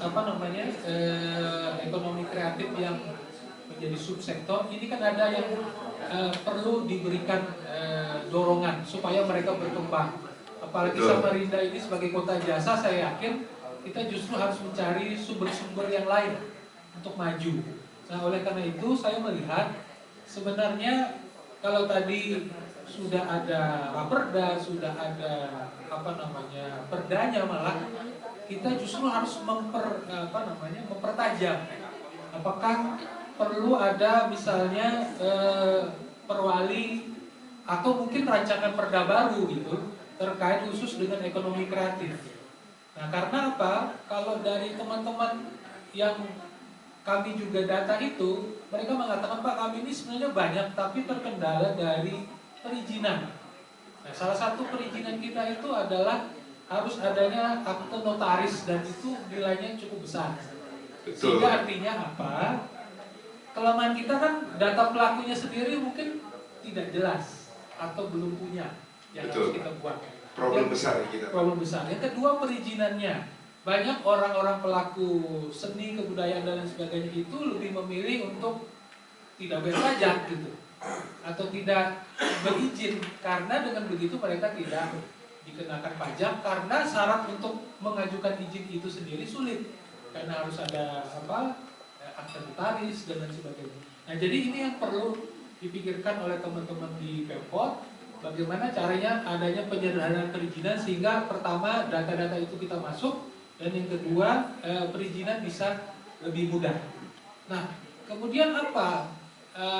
ekonomi kreatif yang menjadi subsektor, ini kan ada yang perlu diberikan dorongan supaya mereka berkembang. Apalagi Samarinda ini sebagai kota jasa, saya yakin kita justru harus mencari sumber-sumber yang lain untuk maju. Nah, oleh karena itu saya melihat sebenarnya kalau tadi sudah ada raperda, sudah ada perdanya, malah kita justru harus mempertajam. Apakah perlu ada misalnya perwali atau mungkin rancangan perda baru gitu terkait khusus dengan ekonomi kreatif. Nah, karena apa? Kalau dari teman-teman yang kami juga data itu, mereka mengatakan, Pak, kami ini sebenarnya banyak tapi terkendala dari perizinan. Nah, salah satu perizinan kita itu adalah harus adanya akte notaris, dan itu nilainya cukup besar. Sehingga artinya apa? Kelemahan kita kan data pelakunya sendiri mungkin tidak jelas atau belum punya yang harus kita buat. Problem besar kita. Problem besar. Yang kedua, perizinannya. Banyak orang-orang pelaku seni, kebudayaan dan lain sebagainya itu lebih memilih untuk tidak bayar pajak gitu, atau tidak berizin, karena dengan begitu mereka tidak dikenakan pajak, karena syarat untuk mengajukan izin itu sendiri sulit karena harus ada akte notaris dan lain sebagainya. Nah, jadi ini yang perlu dipikirkan oleh teman-teman di Pemkot, bagaimana caranya adanya penyederhanaan perizinan sehingga pertama data-data itu kita masuk, dan yang kedua perizinan bisa lebih mudah. Nah, kemudian apa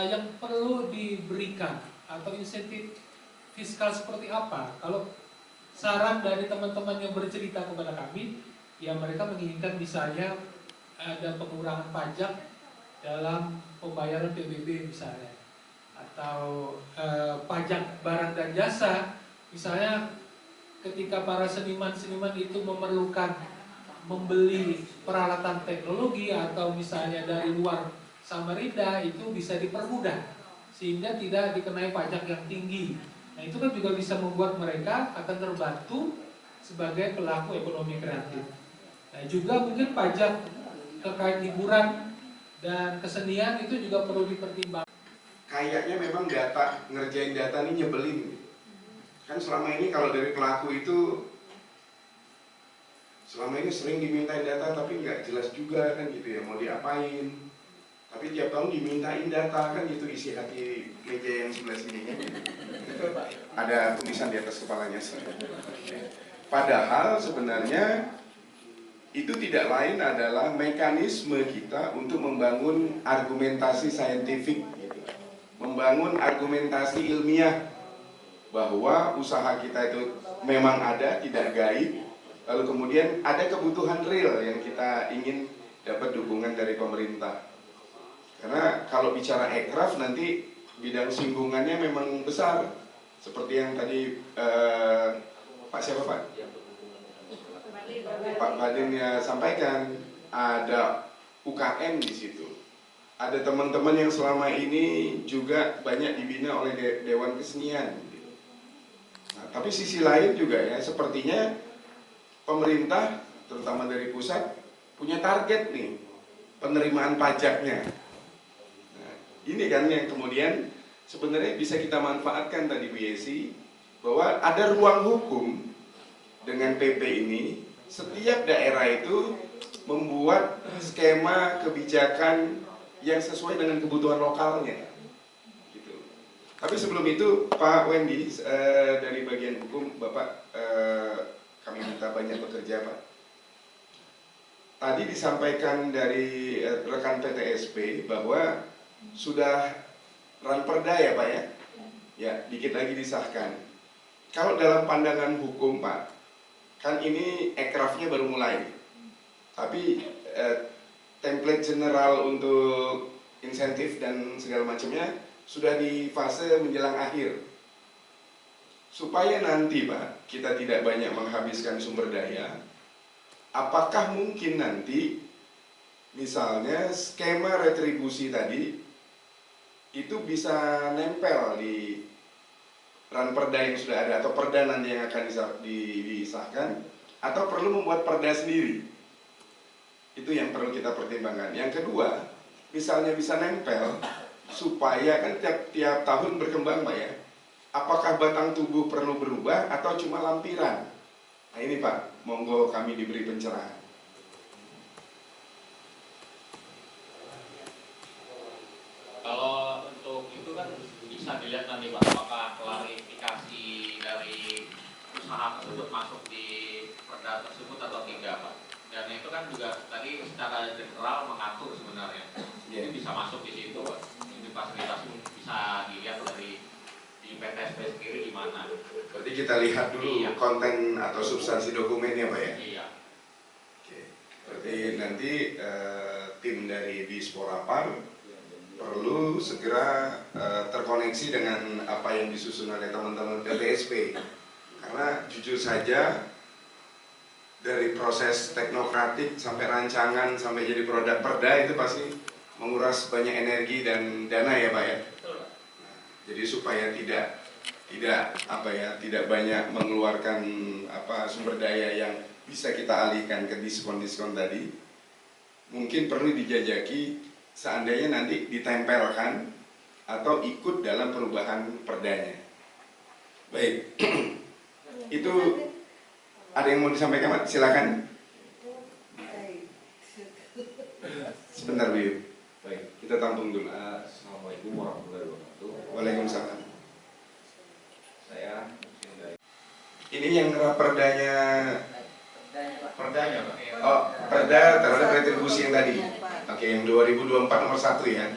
yang perlu diberikan atau insentif fiskal seperti apa? Kalau saran dari teman-teman yang bercerita kepada kami, ya mereka menginginkan misalnya ada pengurangan pajak dalam pembayaran PBB misalnya, atau pajak barang dan jasa, misalnya ketika para seniman-seniman itu memerlukan membeli peralatan teknologi atau misalnya dari luar Samarinda, itu bisa dipermudah sehingga tidak dikenai pajak yang tinggi. Nah, itu kan juga bisa membuat mereka akan terbantu sebagai pelaku ekonomi kreatif. Nah, juga mungkin pajak terkait hiburan dan kesenian itu juga perlu dipertimbangkan. Kayaknya memang ngerjain data ini nyebelin. Kan selama ini kalau dari pelaku itu selama ini sering dimintain data tapi nggak jelas juga kan gitu ya, mau diapain. Tapi tiap tahun dimintain data kan gitu, isi hati meja yang sebelah sini kan. Ada tulisan di atas kepalanya. Padahal sebenarnya itu tidak lain adalah mekanisme kita untuk membangun argumentasi saintifik, membangun argumentasi ilmiah bahwa usaha kita itu memang ada, tidak gaib, lalu kemudian ada kebutuhan real yang kita ingin dapat dukungan dari pemerintah. Karena kalau bicara ekraf nanti bidang singgungannya memang besar, seperti yang tadi Pak siapa Pak? Pak Badin ya sampaikan, ada UKM di situ. Ada teman-teman yang selama ini juga banyak dibina oleh Dewan Kesenian. Nah, tapi sisi lain juga ya, sepertinya pemerintah, terutama dari pusat, punya target nih, penerimaan pajaknya. Nah, ini kan yang kemudian sebenarnya bisa kita manfaatkan tadi Bu Yesi, bahwa ada ruang hukum dengan PP ini. Setiap daerah itu membuat skema kebijakan yang sesuai dengan kebutuhan lokalnya. Gitu. Tapi sebelum itu, Pak Wendy, dari bagian hukum, Bapak kami minta banyak bekerja, Pak. Tadi disampaikan dari rekan PTSP bahwa sudah ranperda ya Pak ya? Ya, dikit lagi disahkan. Kalau dalam pandangan hukum Pak, kan ini ekrafnya baru mulai, tapi template general untuk insentif dan segala macamnya sudah di fase menjelang akhir. Supaya nanti Pak, kita tidak banyak menghabiskan sumber daya, apakah mungkin nanti misalnya skema retribusi tadi itu bisa nempel di ranperda yang sudah ada atau perda nanti yang akan disahkan, atau perlu membuat perda sendiri? Itu yang perlu kita pertimbangkan. Yang kedua, misalnya bisa nempel supaya kan tiap tahun berkembang Pak ya, apakah batang tubuh perlu berubah atau cuma lampiran? Nah ini Pak, monggo kami diberi pencerahan. Kalau untuk itu kan bisa dilihat nanti Pak, apakah klarifikasi dari usaha tersebut masuk di perda tersebut atau tidak Pak. Dan itu kan juga tadi secara general mengatur sebenarnya. Jadi bisa masuk di situ Pak. Ini fasilitas bisa dilihat dari di PTSP sendiri gimana. Berarti kita lihat dulu konten atau substansi dokumennya Pak ya? Iya. Oke. Berarti nanti tim dari Disporapar perlu segera terkoneksi dengan apa yang disusun oleh teman-teman PTSP. Karena jujur saja dari proses teknokratik sampai rancangan sampai jadi produk perda itu pasti menguras banyak energi dan dana ya Pak ya. Nah, jadi supaya tidak banyak mengeluarkan sumber daya yang bisa kita alihkan ke diskon-diskon tadi, mungkin perlu dijajaki seandainya nanti ditempelkan atau ikut dalam perubahan perdanya. Baik, itu ada yang mau disampaikan Pak? Silakan. Sebentar Bu. Baik, kita tampung dulu. Assalamualaikum warahmatullahi wabarakatuh. Waalaikumsalam. Saya mungkin dari Ini yang perdanya Perdanya, Pak. Oh, perda terhadap retribusi yang tadi. Oke, yang 2024 nomor 1 ya.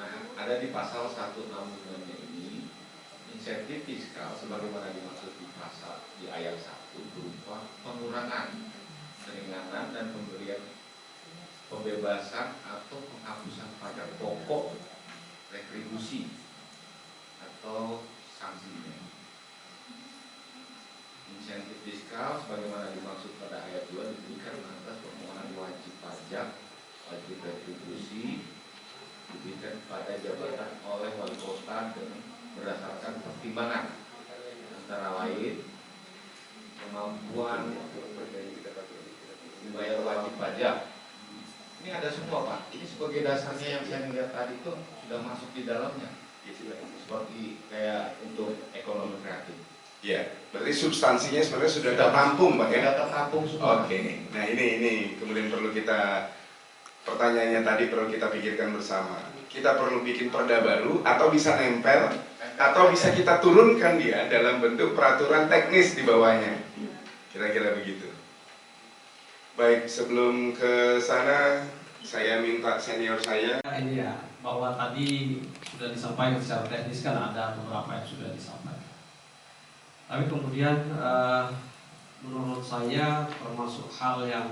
Nah, ada di pasal 165-nya ini insentif fiskal sebagaimana dimaksud di pasal di ayat 1 berupa pengurangan, keringanan dan pemberian pembebasan atau penghapusan pajak pokok, retribusi atau sanksinya. Insentif fiskal sebagaimana dimaksud pada ayat 2 diberikan atas permohonan wajib pajak, wajib retribusi diberikan pada jabatan oleh wali kota dengan berdasarkan pertimbangan antara lain kemampuan membayar wajib pajak. Ini ada semua, Pak. Ini sebagai dasarnya yang saya lihat tadi itu sudah masuk di dalamnya. Seperti kayak untuk ekonomi kreatif. Ya, berarti substansinya sebenarnya sudah tertampung, Pak ya? Sudah tertampung semua. Oke, nah ini kemudian perlu kita, pertanyaannya tadi perlu kita pikirkan bersama. Kita perlu bikin perda baru atau bisa nempel atau bisa kita turunkan dia dalam bentuk peraturan teknis di bawahnya. Kira-kira begitu. Baik, sebelum ke sana saya minta senior saya. Ini ya, bahwa tadi sudah disampaikan secara teknis kan ada beberapa yang sudah disampaikan. Tapi kemudian menurut saya termasuk hal yang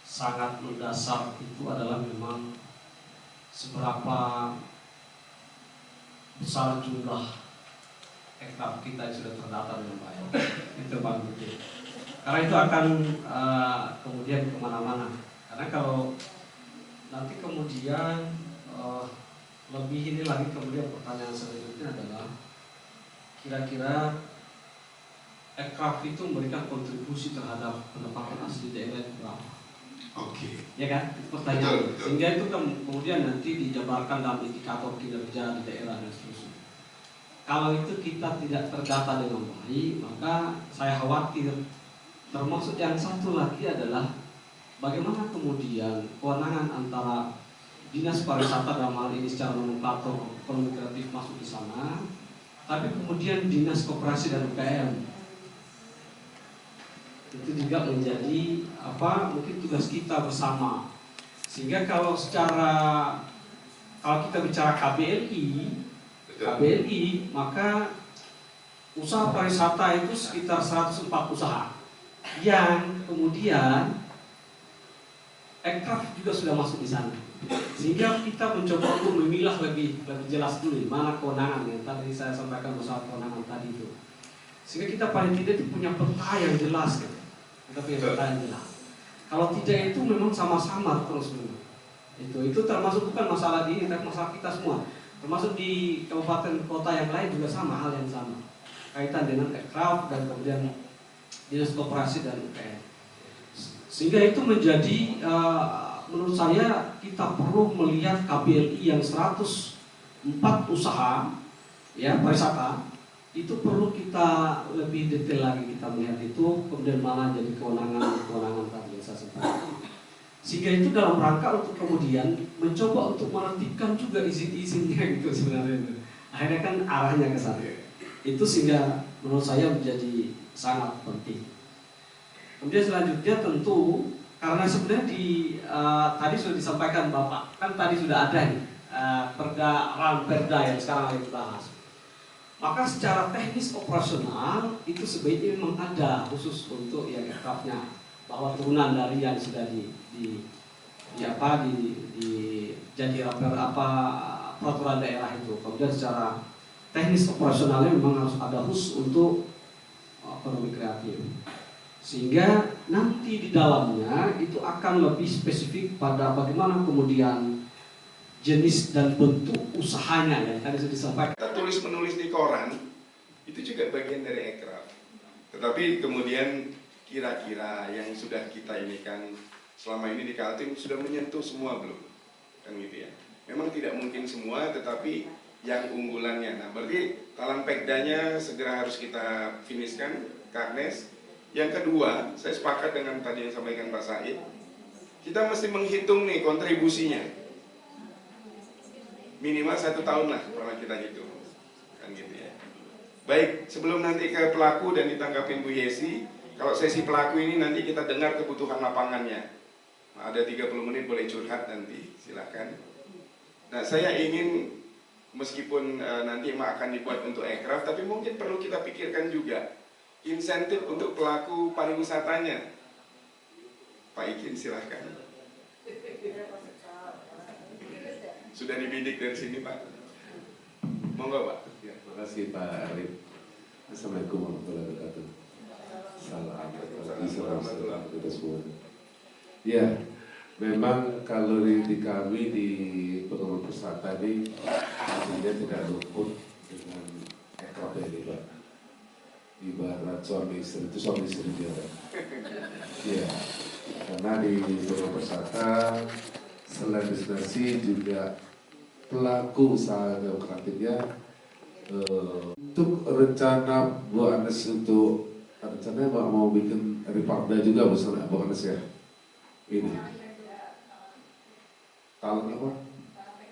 sangat mendasar itu adalah memang seberapa besar jumlah ekraf kita yang sudah terdata dengan baik. Itu Bang Budi. Karena itu akan kemudian kemana-mana. Karena kalau nanti kemudian lebih ini lagi kemudian pertanyaan selanjutnya adalah kira-kira ekraf itu memberikan kontribusi terhadap pendapatan asli daerah itu berapa? Oke. Ya kan? Itu pertanyaan. Betul. Sehingga itu kemudian nanti dijabarkan dalam indikator kinerja di daerah dan seterusnya. Kalau itu kita tidak terdata dengan baik, maka saya khawatir. Termasuk yang satu lagi adalah bagaimana kemudian kewenangan antara dinas pariwisata dalam hal ini secara nomenklatur ekonomi kreatif masuk di sana, tapi kemudian dinas koperasi dan UKM itu juga menjadi mungkin tugas kita bersama. Sehingga kalau kita bicara KBLI, maka usaha pariwisata itu sekitar 104 usaha yang kemudian ekraf juga sudah masuk di sana. Sehingga kita mencoba untuk memilah lebih jelas dulu mana kewenangan yang tadi saya sampaikan masalah kewenangan tadi itu. Sehingga kita paling tidak itu punya peta yang jelas gitu. Kita punya peta yang jelas. Kalau tidak itu memang sama-sama terus memang. Itu termasuk bukan masalah di ini, tapi masalah kita semua. Termasuk di kabupaten kota yang lain juga sama, hal yang sama. Kaitan dengan ekraf dan kemudian dinas koperasi dan UKM. Sehingga itu menjadi menurut saya kita perlu melihat KBLI yang 104 usaha ya pariwisata itu perlu kita lebih detail lagi kita melihat itu kemudian mana jadi kewenangan tadi yang saya sampaikan. Sehingga itu dalam rangka untuk kemudian mencoba untuk menertibkan juga izin-izinnya gitu sebenarnya. Akhirnya kan arahnya ke sana. Itu sehingga menurut saya menjadi sangat penting. Kemudian selanjutnya tentu karena sebenarnya tadi sudah disampaikan Bapak, kan tadi sudah ada nih perda yang sekarang lagi dibahas. Maka secara teknis operasional itu sebaiknya memang ada khusus untuk yang ekrafnya, bahwa turunan dari yang sudah jadi peraturan daerah itu. Kemudian secara teknis operasionalnya memang harus ada khusus untuk ekonomi kreatif. Sehingga nanti di dalamnya itu akan lebih spesifik pada bagaimana kemudian jenis dan bentuk usahanya yang tadi sudah disampaikan. Kita tulis menulis di koran itu juga bagian dari ekraf. Tetapi kemudian kira-kira yang sudah kita ini kan selama ini di Kaltim sudah menyentuh semua belum? Kan gitu ya. Memang tidak mungkin semua, tetapi yang unggulannya. Nah, berarti talang pekdanya segera harus kita finishkan, Karnes. Yang kedua, saya sepakat dengan tadi yang disampaikan Pak Said. Kita mesti menghitung nih kontribusinya. Minimal 1 tahun lah pernah kita hitung. Kan gitu ya. Baik, sebelum nanti ke pelaku dan ditanggapin Bu Yesi, Kalau sesi pelaku ini nanti kita dengar kebutuhan lapangannya. Ada 30 menit boleh curhat nanti, silahkan. Nah, saya ingin meskipun nanti akan dibuat untuk aircraft, tapi mungkin perlu kita pikirkan juga insentif untuk pelaku pariwisatanya. Pak Ikin, silahkan. Sudah dibidik dari sini, Pak. Monggo, Pak. Ya, terima kasih Pak Arif. Assalamualaikum warahmatullahi wabarakatuh. Salam salam kita semua. Ya, memang kalau di kami di pengembangan persata ini artinya tidak luput dengan ekor ini, Pak. Ibarat suami istri itu suami istri dia. Ya, karena di pengembangan persata selain destinasi juga pelaku usaha kreatifnya untuk rencana Bu Anes untuk rencananya mau bikin Riparda juga Bu Anes ya. Ini tahun apa?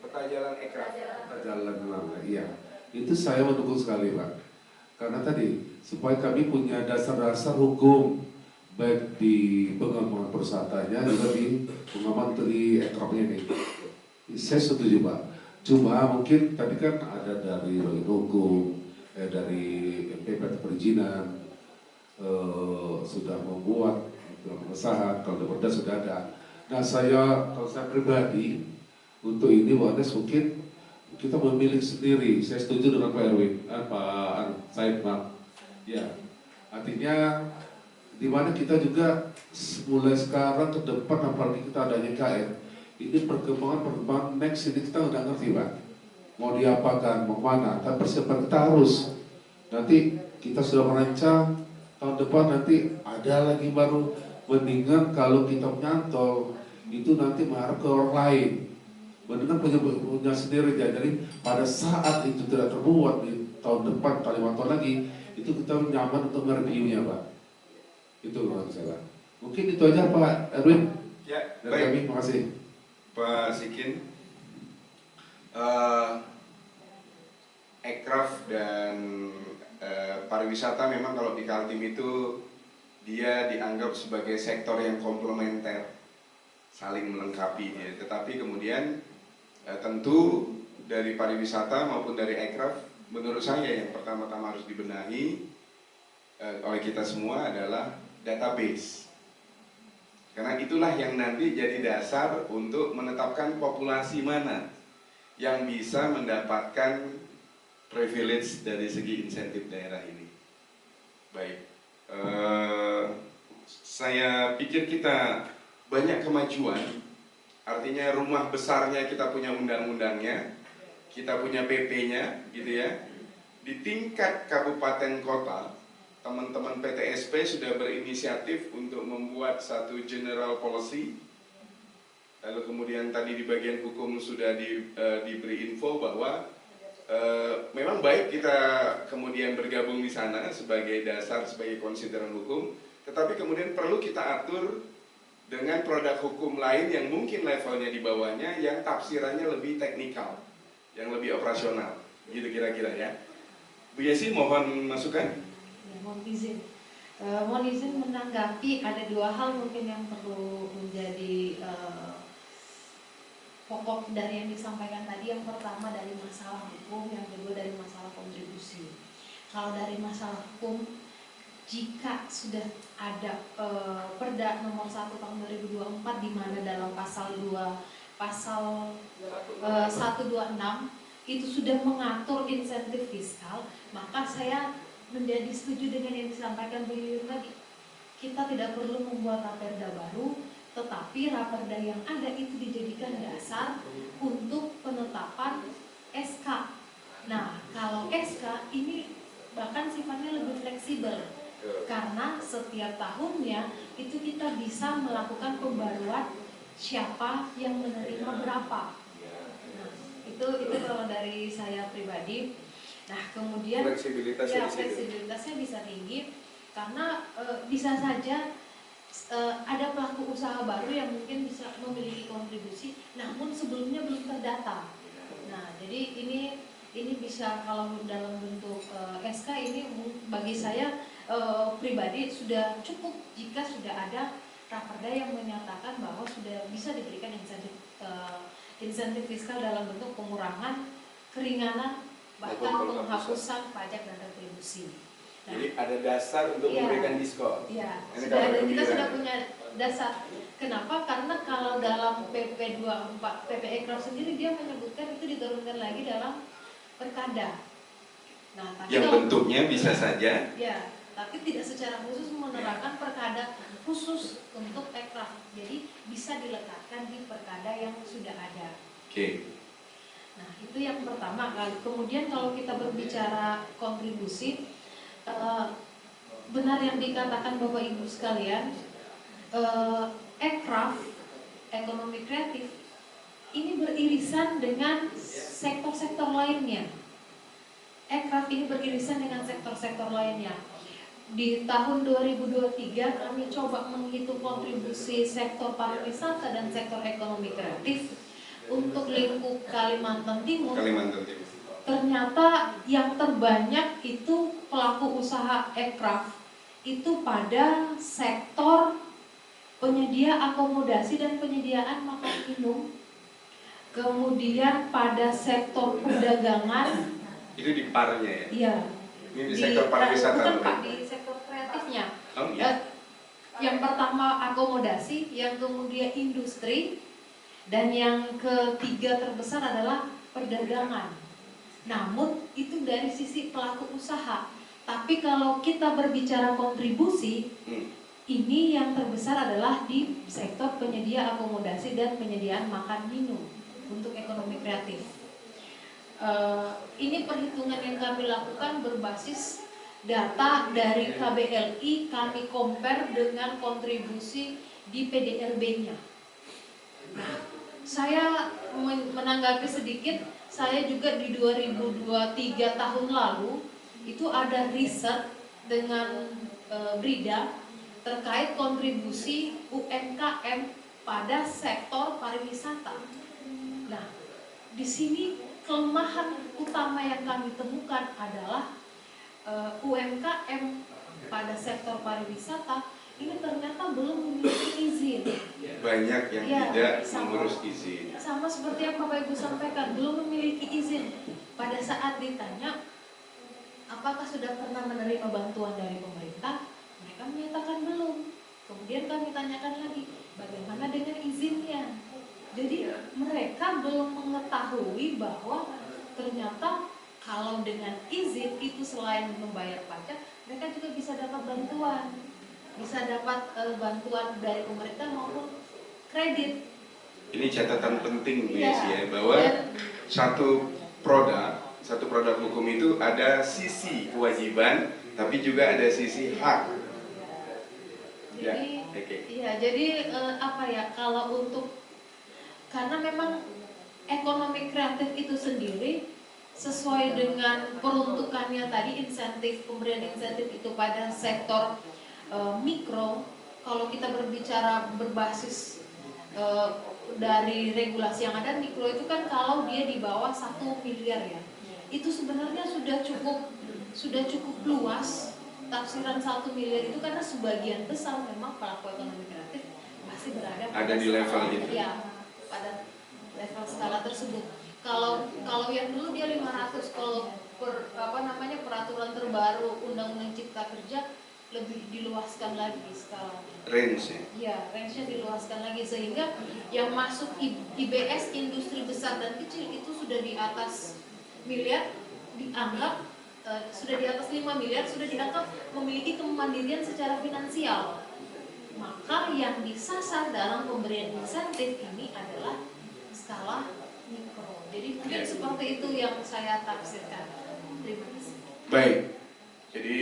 Peta jalan aircraft. Peta jalan lama, iya. Itu saya mendukung sekali Pak. Karena tadi supaya kami punya dasar-dasar hukum baik di pengembangan perusahaannya juga di pengembangan dari aircraftnya ini. Saya setuju Pak. Cuma mungkin tadi kan ada dari hukum, dari MPP perizinan sudah membuat pengesahan, kalau Perda sudah ada. Nah kalau saya pribadi untuk ini Bu Anes mungkin kita memilih sendiri. Saya setuju dengan Pak Erwin, Pak Said Mak. Ya, artinya di mana kita juga mulai sekarang ke depan apalagi kita ada YKN. Ini perkembangan next ini kita udah ngerti Pak. Mau diapakan, mau mana, tapi persiapan kita harus. Nanti kita sudah merancang tahun depan nanti ada lagi baru. Mendingan kalau kita menyantol itu nanti mengharap ke orang lain. Mendingan punya sendiri. Jadi pada saat itu tidak terbuat di tahun depan kali 5 tahun lagi, itu kita nyaman untuk mereviewnya Pak. Itu menurut saya. Mungkin itu aja Pak Erwin. Ya, dari baik. kami, terima kasih. Pak Sikin, aircraft dan pariwisata memang kalau di Kaltim itu dia dianggap sebagai sektor yang komplementer, saling melengkapi ya. Tetapi kemudian tentu dari pariwisata maupun dari aircraft, menurut saya yang pertama-tama harus dibenahi oleh kita semua adalah database. Karena itulah yang nanti jadi dasar untuk menetapkan populasi mana yang bisa mendapatkan privilege dari segi insentif daerah ini. Baik. Saya pikir kita banyak kemajuan, artinya rumah besarnya kita punya undang-undangnya, kita punya PP-nya, gitu ya. Di tingkat kabupaten kota, teman-teman PTSP sudah berinisiatif untuk membuat satu general policy. Lalu kemudian tadi di bagian hukum sudah diberi info bahwa memang baik kita kemudian bergabung di sana sebagai dasar, sebagai konsideran hukum, tetapi kemudian perlu kita atur dengan produk hukum lain yang mungkin levelnya di bawahnya, yang tafsirannya lebih teknikal, yang lebih operasional, gitu kira-kira ya. Bu Yesi, mohon masukan. Ya, mohon izin menanggapi ada 2 hal mungkin yang perlu menjadi pokok dari yang disampaikan tadi. Yang pertama dari masalah hukum, yang kedua dari masalah kontribusi. Kalau dari masalah hukum, jika sudah ada Perda nomor 1 tahun 2024 di mana dalam pasal 126 itu sudah mengatur insentif fiskal, maka saya menjadi setuju dengan yang disampaikan Bu Yuyun tadi. Kita tidak perlu membuat raperda baru, tetapi raperda yang ada itu dijadikan dasar untuk penetapan SK. Nah, kalau SK ini bahkan sifatnya lebih fleksibel, karena setiap tahunnya itu kita bisa melakukan pembaruan siapa yang menerima berapa. Nah, itu kalau dari saya pribadi. Nah, kemudian fleksibilitasnya bisa tinggi karena bisa saja ada pelaku usaha baru yang mungkin bisa memiliki kontribusi, namun sebelumnya belum terdata. Nah, jadi ini bisa kalau dalam bentuk SK ini bagi saya pribadi sudah cukup jika sudah ada raperda yang menyatakan bahwa sudah bisa diberikan insentif fiskal dalam bentuk pengurangan, keringanan, bahkan penghapusan pajak dan retribusi. Nah, Jadi ada dasar untuk iya, memberikan diskon. Iya, Ini sudah ada, kita gembira. sudah punya dasar. Kenapa? Karena kalau dalam PP 24 PP Ekraf sendiri dia menyebutkan itu diturunkan lagi dalam perkada. Nah, tapi Yang kalau, bentuknya bisa saja. ya, tapi tidak secara khusus menerapkan perkada khusus untuk Ekraf. Jadi bisa diletakkan di perkada yang sudah ada. Oke. Nah, itu yang pertama. Kemudian kalau kita berbicara kontribusi, benar yang dikatakan Bapak Ibu sekalian, Ekraf, ekonomi kreatif, ini beririsan dengan sektor-sektor lainnya. Ekraf ini beririsan dengan sektor-sektor lainnya. Di tahun 2023 kami coba menghitung kontribusi sektor pariwisata dan sektor ekonomi kreatif untuk lingkup Kalimantan Timur. Kalimantan Timur. Ternyata yang terbanyak itu pelaku usaha Ekraf itu pada sektor penyedia akomodasi dan penyediaan makan minum. Kemudian pada sektor perdagangan. Itu di parnya ya? Iya. Ini di sektor pariwisata. Bukan Pak, di sektor kreatifnya. Oh iya. Yang pertama akomodasi, yang kemudian industri, dan yang ketiga terbesar adalah perdagangan. Namun itu dari sisi pelaku usaha. Tapi kalau kita berbicara kontribusi, ini yang terbesar adalah di sektor penyedia akomodasi dan penyediaan makan minum untuk ekonomi kreatif. Ini perhitungan yang kami lakukan berbasis data dari KBLI, kami compare dengan kontribusi di PDRB-nya. Nah, saya menanggapi sedikit, saya juga di 2023 tahun lalu itu ada riset dengan Brida terkait kontribusi UMKM pada sektor pariwisata. Nah, di sini kelemahan utama yang kami temukan adalah UMKM pada sektor pariwisata ini ternyata belum memiliki izin. Banyak yang Ya, tidak sama. mengurus izin. Sama seperti yang Bapak Ibu sampaikan, belum memiliki izin. Pada saat ditanya apakah sudah pernah menerima bantuan dari pemerintah, mereka menyatakan belum. Kemudian kami tanyakan lagi, bagaimana dengan izinnya? Jadi mereka belum mengetahui bahwa ternyata kalau dengan izin itu selain membayar pajak, mereka juga bisa dapat bantuan. Bisa dapat bantuan dari pemerintah maupun kredit. Ini catatan penting Bu Iya. Yesi ya, bahwa satu produk hukum itu ada sisi kewajiban, tapi juga ada sisi hak. Ya, Jadi, oke. iya, jadi apa ya? Kalau untuk karena memang ekonomi kreatif itu sendiri sesuai dengan peruntukannya tadi, insentif, pemberian insentif itu pada sektor mikro. Kalau kita berbicara berbasis dari regulasi yang ada, mikro itu kan kalau dia di bawah 1 miliar ya, itu sebenarnya sudah cukup luas tafsiran 1 miliar itu, karena sebagian besar memang pelaku ekonomi kreatif masih berada Ada di level itu. ya, pada level skala tersebut. Kalau yang dulu dia 500, kalau peraturan terbaru Undang-Undang Cipta Kerja lebih diluaskan lagi skalanya. Range ya. Ya, range-nya diluaskan lagi sehingga yang masuk IBS, industri besar dan kecil itu sudah di atas miliar, dianggap sudah di atas 5 miliar, sudah dianggap memiliki kemandirian secara finansial. Maka yang disasar dalam pemberian insentif ini adalah skala mikro. Jadi mungkin seperti itu yang saya tafsirkan. Terima kasih. Baik, jadi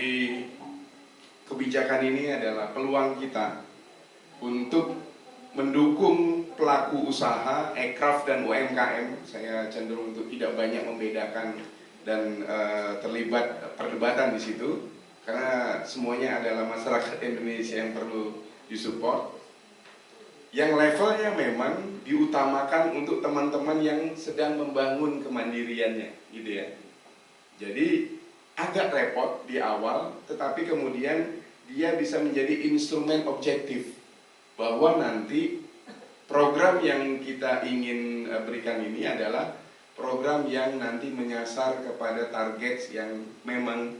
kebijakan ini adalah peluang kita untuk mendukung pelaku usaha, Ekraf dan UMKM. Saya cenderung untuk tidak banyak membedakan dan terlibat perdebatan di situ, karena semuanya adalah masyarakat Indonesia yang perlu disupport. Yang levelnya memang diutamakan untuk teman-teman yang sedang membangun kemandiriannya, gitu ya. Jadi agak repot di awal, tetapi kemudian dia bisa menjadi instrumen objektif bahwa nanti program yang kita ingin berikan ini adalah program yang nanti menyasar kepada target yang memang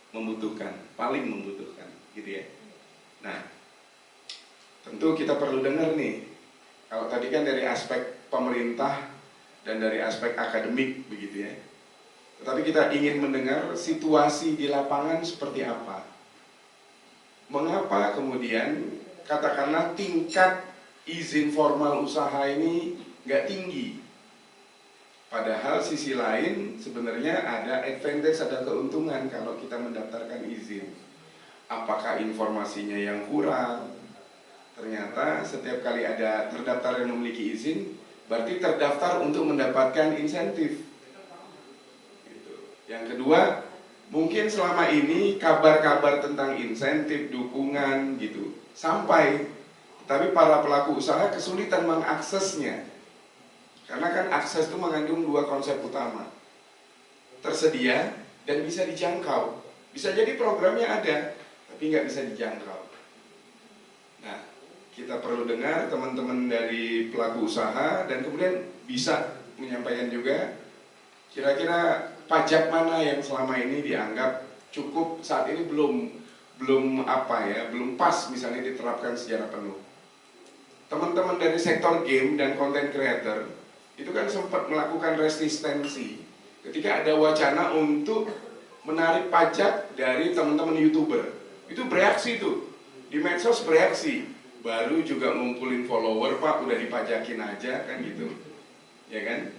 membutuhkan, paling membutuhkan, gitu ya. Nah, tentu kita perlu dengar nih, kalau tadi kan dari aspek pemerintah dan dari aspek akademik, begitu ya. Tetapi kita ingin mendengar situasi di lapangan seperti apa. Mengapa kemudian katakanlah tingkat izin formal usaha ini nggak tinggi? Padahal sisi lain sebenarnya ada advantage, ada keuntungan kalau kita mendaftarkan izin. Apakah informasinya yang kurang? Ternyata setiap kali ada terdaftar yang memiliki izin, berarti terdaftar untuk mendapatkan insentif. Gitu. Yang kedua, mungkin selama ini kabar-kabar tentang insentif, dukungan gitu sampai, tapi para pelaku usaha kesulitan mengaksesnya. Karena kan akses itu mengandung dua konsep utama, tersedia dan bisa dijangkau. Bisa jadi programnya ada, tapi nggak bisa dijangkau. Nah, kita perlu dengar teman-teman dari pelaku usaha dan kemudian bisa menyampaikan juga kira-kira pajak mana yang selama ini dianggap cukup, saat ini belum pas misalnya diterapkan secara penuh. Teman-teman dari sektor game dan content creator itu kan sempat melakukan resistensi ketika ada wacana untuk menarik pajak dari teman-teman YouTuber. Itu bereaksi tuh, di medsos bereaksi, baru juga ngumpulin follower Pak, udah dipajakin aja kan gitu, ya kan?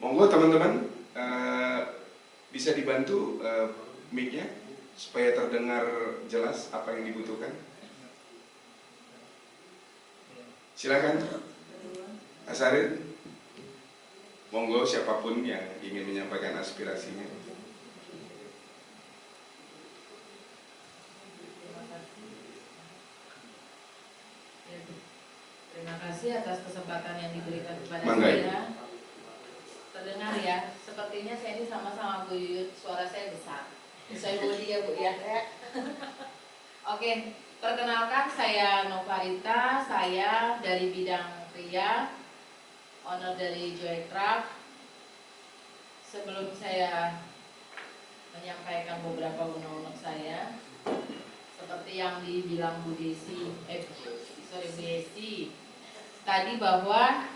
Monggo teman-teman bisa dibantu mic-nya supaya terdengar jelas apa yang dibutuhkan. Silakan, Asarin. Monggo siapapun yang ingin menyampaikan aspirasinya. Terima kasih atas kesempatan yang diberikan kepada Manggai. saya. Terdengar ya, sepertinya saya ini sama-sama Bu Yuyut, suara saya besar. Saya bodi ya Bu ya. Oke, perkenalkan saya Novarita, saya dari bidang pria, owner dari Joycraft. Sebelum saya menyampaikan beberapa unek-unek saya, seperti yang dibilang Bu Desi, Bu Desi tadi, bahwa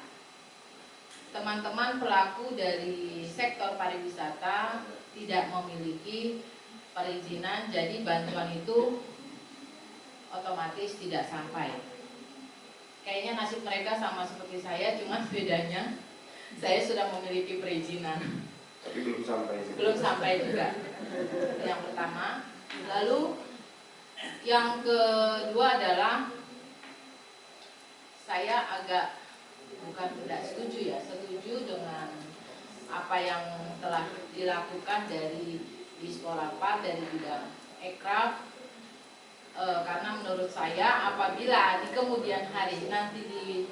teman-teman pelaku dari sektor pariwisata tidak memiliki perizinan, jadi bantuan itu otomatis tidak sampai. Kayaknya nasib mereka sama seperti saya, cuma bedanya saya sudah memiliki perizinan. Tapi belum sampai. Belum sampai juga. Yang pertama. Lalu yang kedua adalah saya agak bukan tidak setuju ya, setuju dengan apa yang telah dilakukan dari Disporapat dari bidang Ekraf. Karena menurut saya apabila di kemudian hari nanti di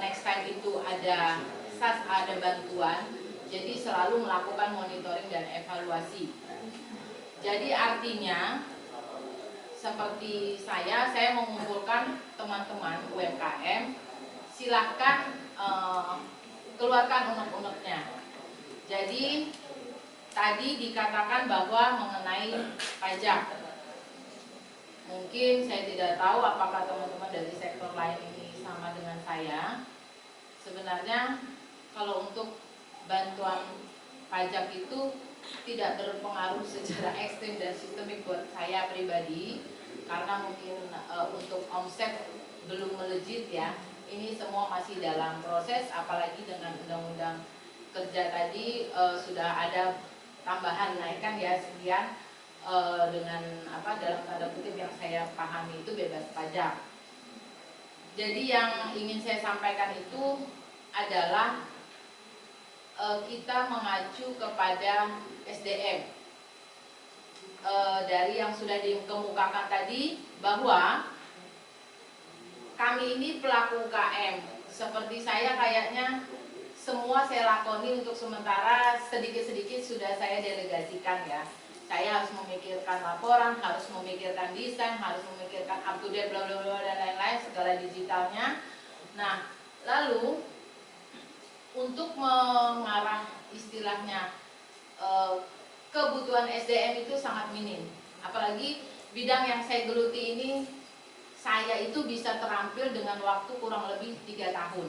next time itu ada ada bantuan, jadi selalu melakukan monitoring dan evaluasi. Jadi artinya seperti saya mengumpulkan teman-teman UMKM, silahkan keluarkan unek-uneknya. Jadi tadi dikatakan bahwa mengenai pajak. Mungkin saya tidak tahu apakah teman-teman dari sektor lain ini sama dengan saya. Sebenarnya kalau untuk bantuan pajak itu tidak berpengaruh secara ekstrim dan sistemik buat saya pribadi, karena mungkin untuk omset belum melejit ya. Ini semua masih dalam proses, apalagi dengan undang-undang kerja tadi sudah ada tambahan naikkan ya sekian. Dengan dalam tanda kutip yang saya pahami itu bebas pajak. Jadi yang ingin saya sampaikan itu adalah kita mengacu kepada SDM dari yang sudah dikemukakan tadi, bahwa kami ini pelaku UKM seperti saya kayaknya semua saya lakoni untuk sementara, sedikit-sedikit sudah saya delegasikan ya. Saya harus memikirkan laporan, harus memikirkan desain, harus memikirkan up to date, bla bla bla dan lain-lain, segala digitalnya. Nah, lalu untuk mengarah istilahnya kebutuhan SDM itu sangat minim. Apalagi bidang yang saya geluti ini, saya itu bisa terampil dengan waktu kurang lebih 3 tahun.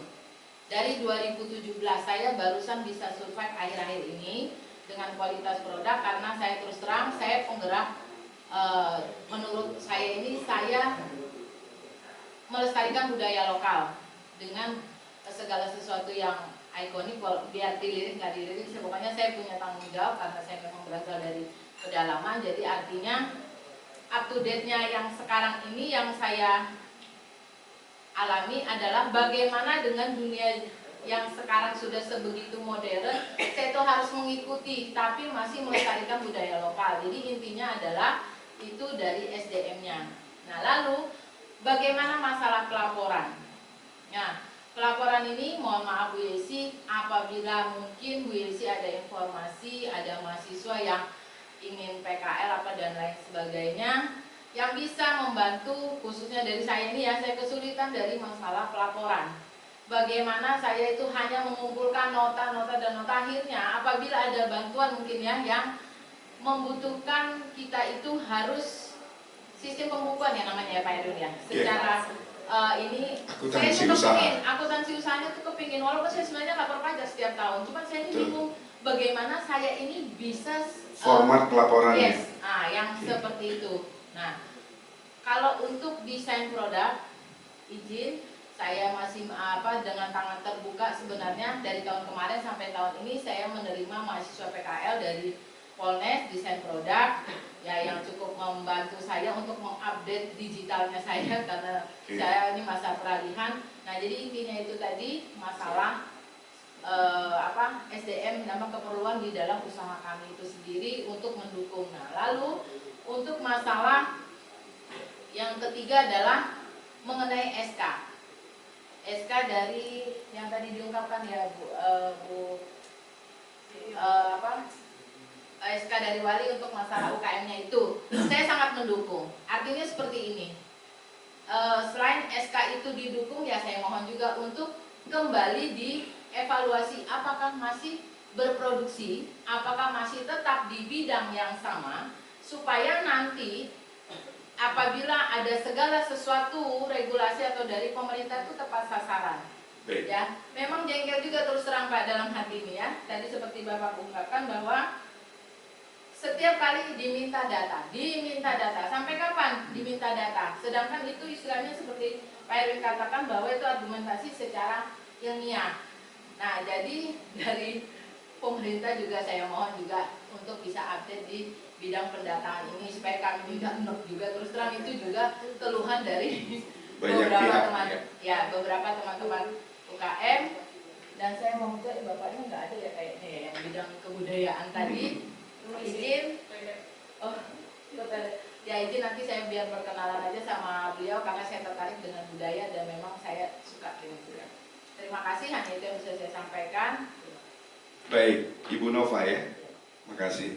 Dari 2017 saya barusan bisa survive akhir-akhir ini dengan kualitas produk, karena saya terus terang saya penggerak. Menurut saya ini saya melestarikan budaya lokal dengan segala sesuatu yang ikonik, biar dilirik nggak dilirik, pokoknya saya punya tanggung jawab karena saya memang berasal dari pedalaman. Jadi artinya up to date-nya yang sekarang ini yang saya alami adalah bagaimana dengan dunia yang sekarang sudah sebegitu modern, saya itu harus mengikuti tapi masih melestarikan budaya lokal. Jadi intinya adalah itu dari SDM-nya. Nah, lalu bagaimana masalah pelaporan? Nah, pelaporan ini mohon maaf Bu Yesi, apabila mungkin Bu Yesi ada informasi, ada mahasiswa yang ingin PKL apa dan lain sebagainya yang bisa membantu, khususnya dari saya ini ya, saya kesulitan dari masalah pelaporan. Bagaimana saya itu hanya mengumpulkan nota-nota dan nota, akhirnya apabila ada bantuan mungkin ya yang membutuhkan kita itu harus sistem pembukuan ya namanya ya Pak Edun ya. Secara ini saya itu kepingin, akuntansi usahanya tuh kepingin, walaupun saya sebenarnya lapor pajak setiap tahun, cuman saya ini bingung bagaimana saya ini bisa format pelaporannya. Yes, yang seperti itu. Nah, kalau untuk desain produk, izin saya masih dengan tangan terbuka sebenarnya dari tahun kemarin sampai tahun ini saya menerima mahasiswa PKL dari Polnes desain produk ya yang cukup membantu saya untuk mengupdate digitalnya saya karena saya ini masa peralihan. Nah, jadi intinya itu tadi masalah SDM nama keperluan di dalam usaha kami itu sendiri untuk mendukung. Nah, lalu untuk masalah yang ketiga adalah mengenai SK dari yang tadi diungkapkan ya SK dari Wali untuk masalah UKM-nya itu saya sangat mendukung. Artinya seperti ini, selain SK itu didukung ya saya mohon juga untuk kembali dievaluasi apakah masih berproduksi, apakah masih tetap di bidang yang sama, supaya nanti apabila ada segala sesuatu regulasi atau dari pemerintah itu tepat sasaran. Ya, memang jengkel juga terus terang Pak dalam hati ini ya. Tadi seperti Bapak ungkapkan bahwa setiap kali diminta data, sampai kapan diminta data? Sedangkan itu istilahnya seperti Pak Erwin katakan bahwa itu argumentasi secara ilmiah. Nah, jadi dari pemerintah juga saya mohon juga untuk bisa update di bidang pendataan ini supaya kami tidak enak juga. Terus terang itu juga keluhan dari beberapa teman-teman UKM, dan saya mau juga bapaknya nggak ada ya kayaknya ya yang bidang kebudayaan tadi. Izin, izin nanti saya biar berkenalan aja sama beliau karena saya tertarik dengan budaya dan memang saya suka dengan budaya. Terima kasih, hanya itu yang bisa saya sampaikan. Baik, Ibu Nova ya, makasih.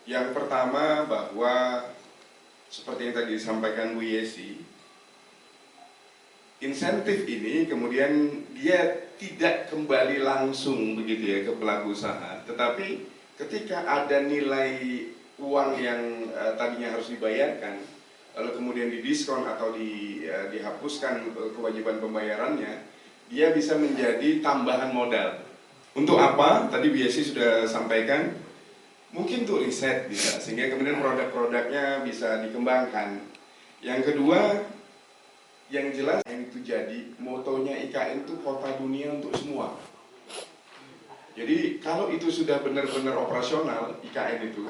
Yang pertama bahwa seperti yang tadi disampaikan Bu Yesi, insentif ini kemudian dia tidak kembali langsung begitu ya ke pelaku usaha, tetapi ketika ada nilai uang yang tadinya harus dibayarkan lalu kemudian didiskon atau dihapuskan kewajiban pembayarannya, dia bisa menjadi tambahan modal. Untuk apa? Tadi Bu Yesi sudah sampaikan, mungkin tuh riset bisa, sehingga kemudian produk-produknya bisa dikembangkan. Yang kedua, yang jelas yang itu jadi motonya IKN itu kota dunia untuk semua. Jadi kalau itu sudah benar-benar operasional IKN itu,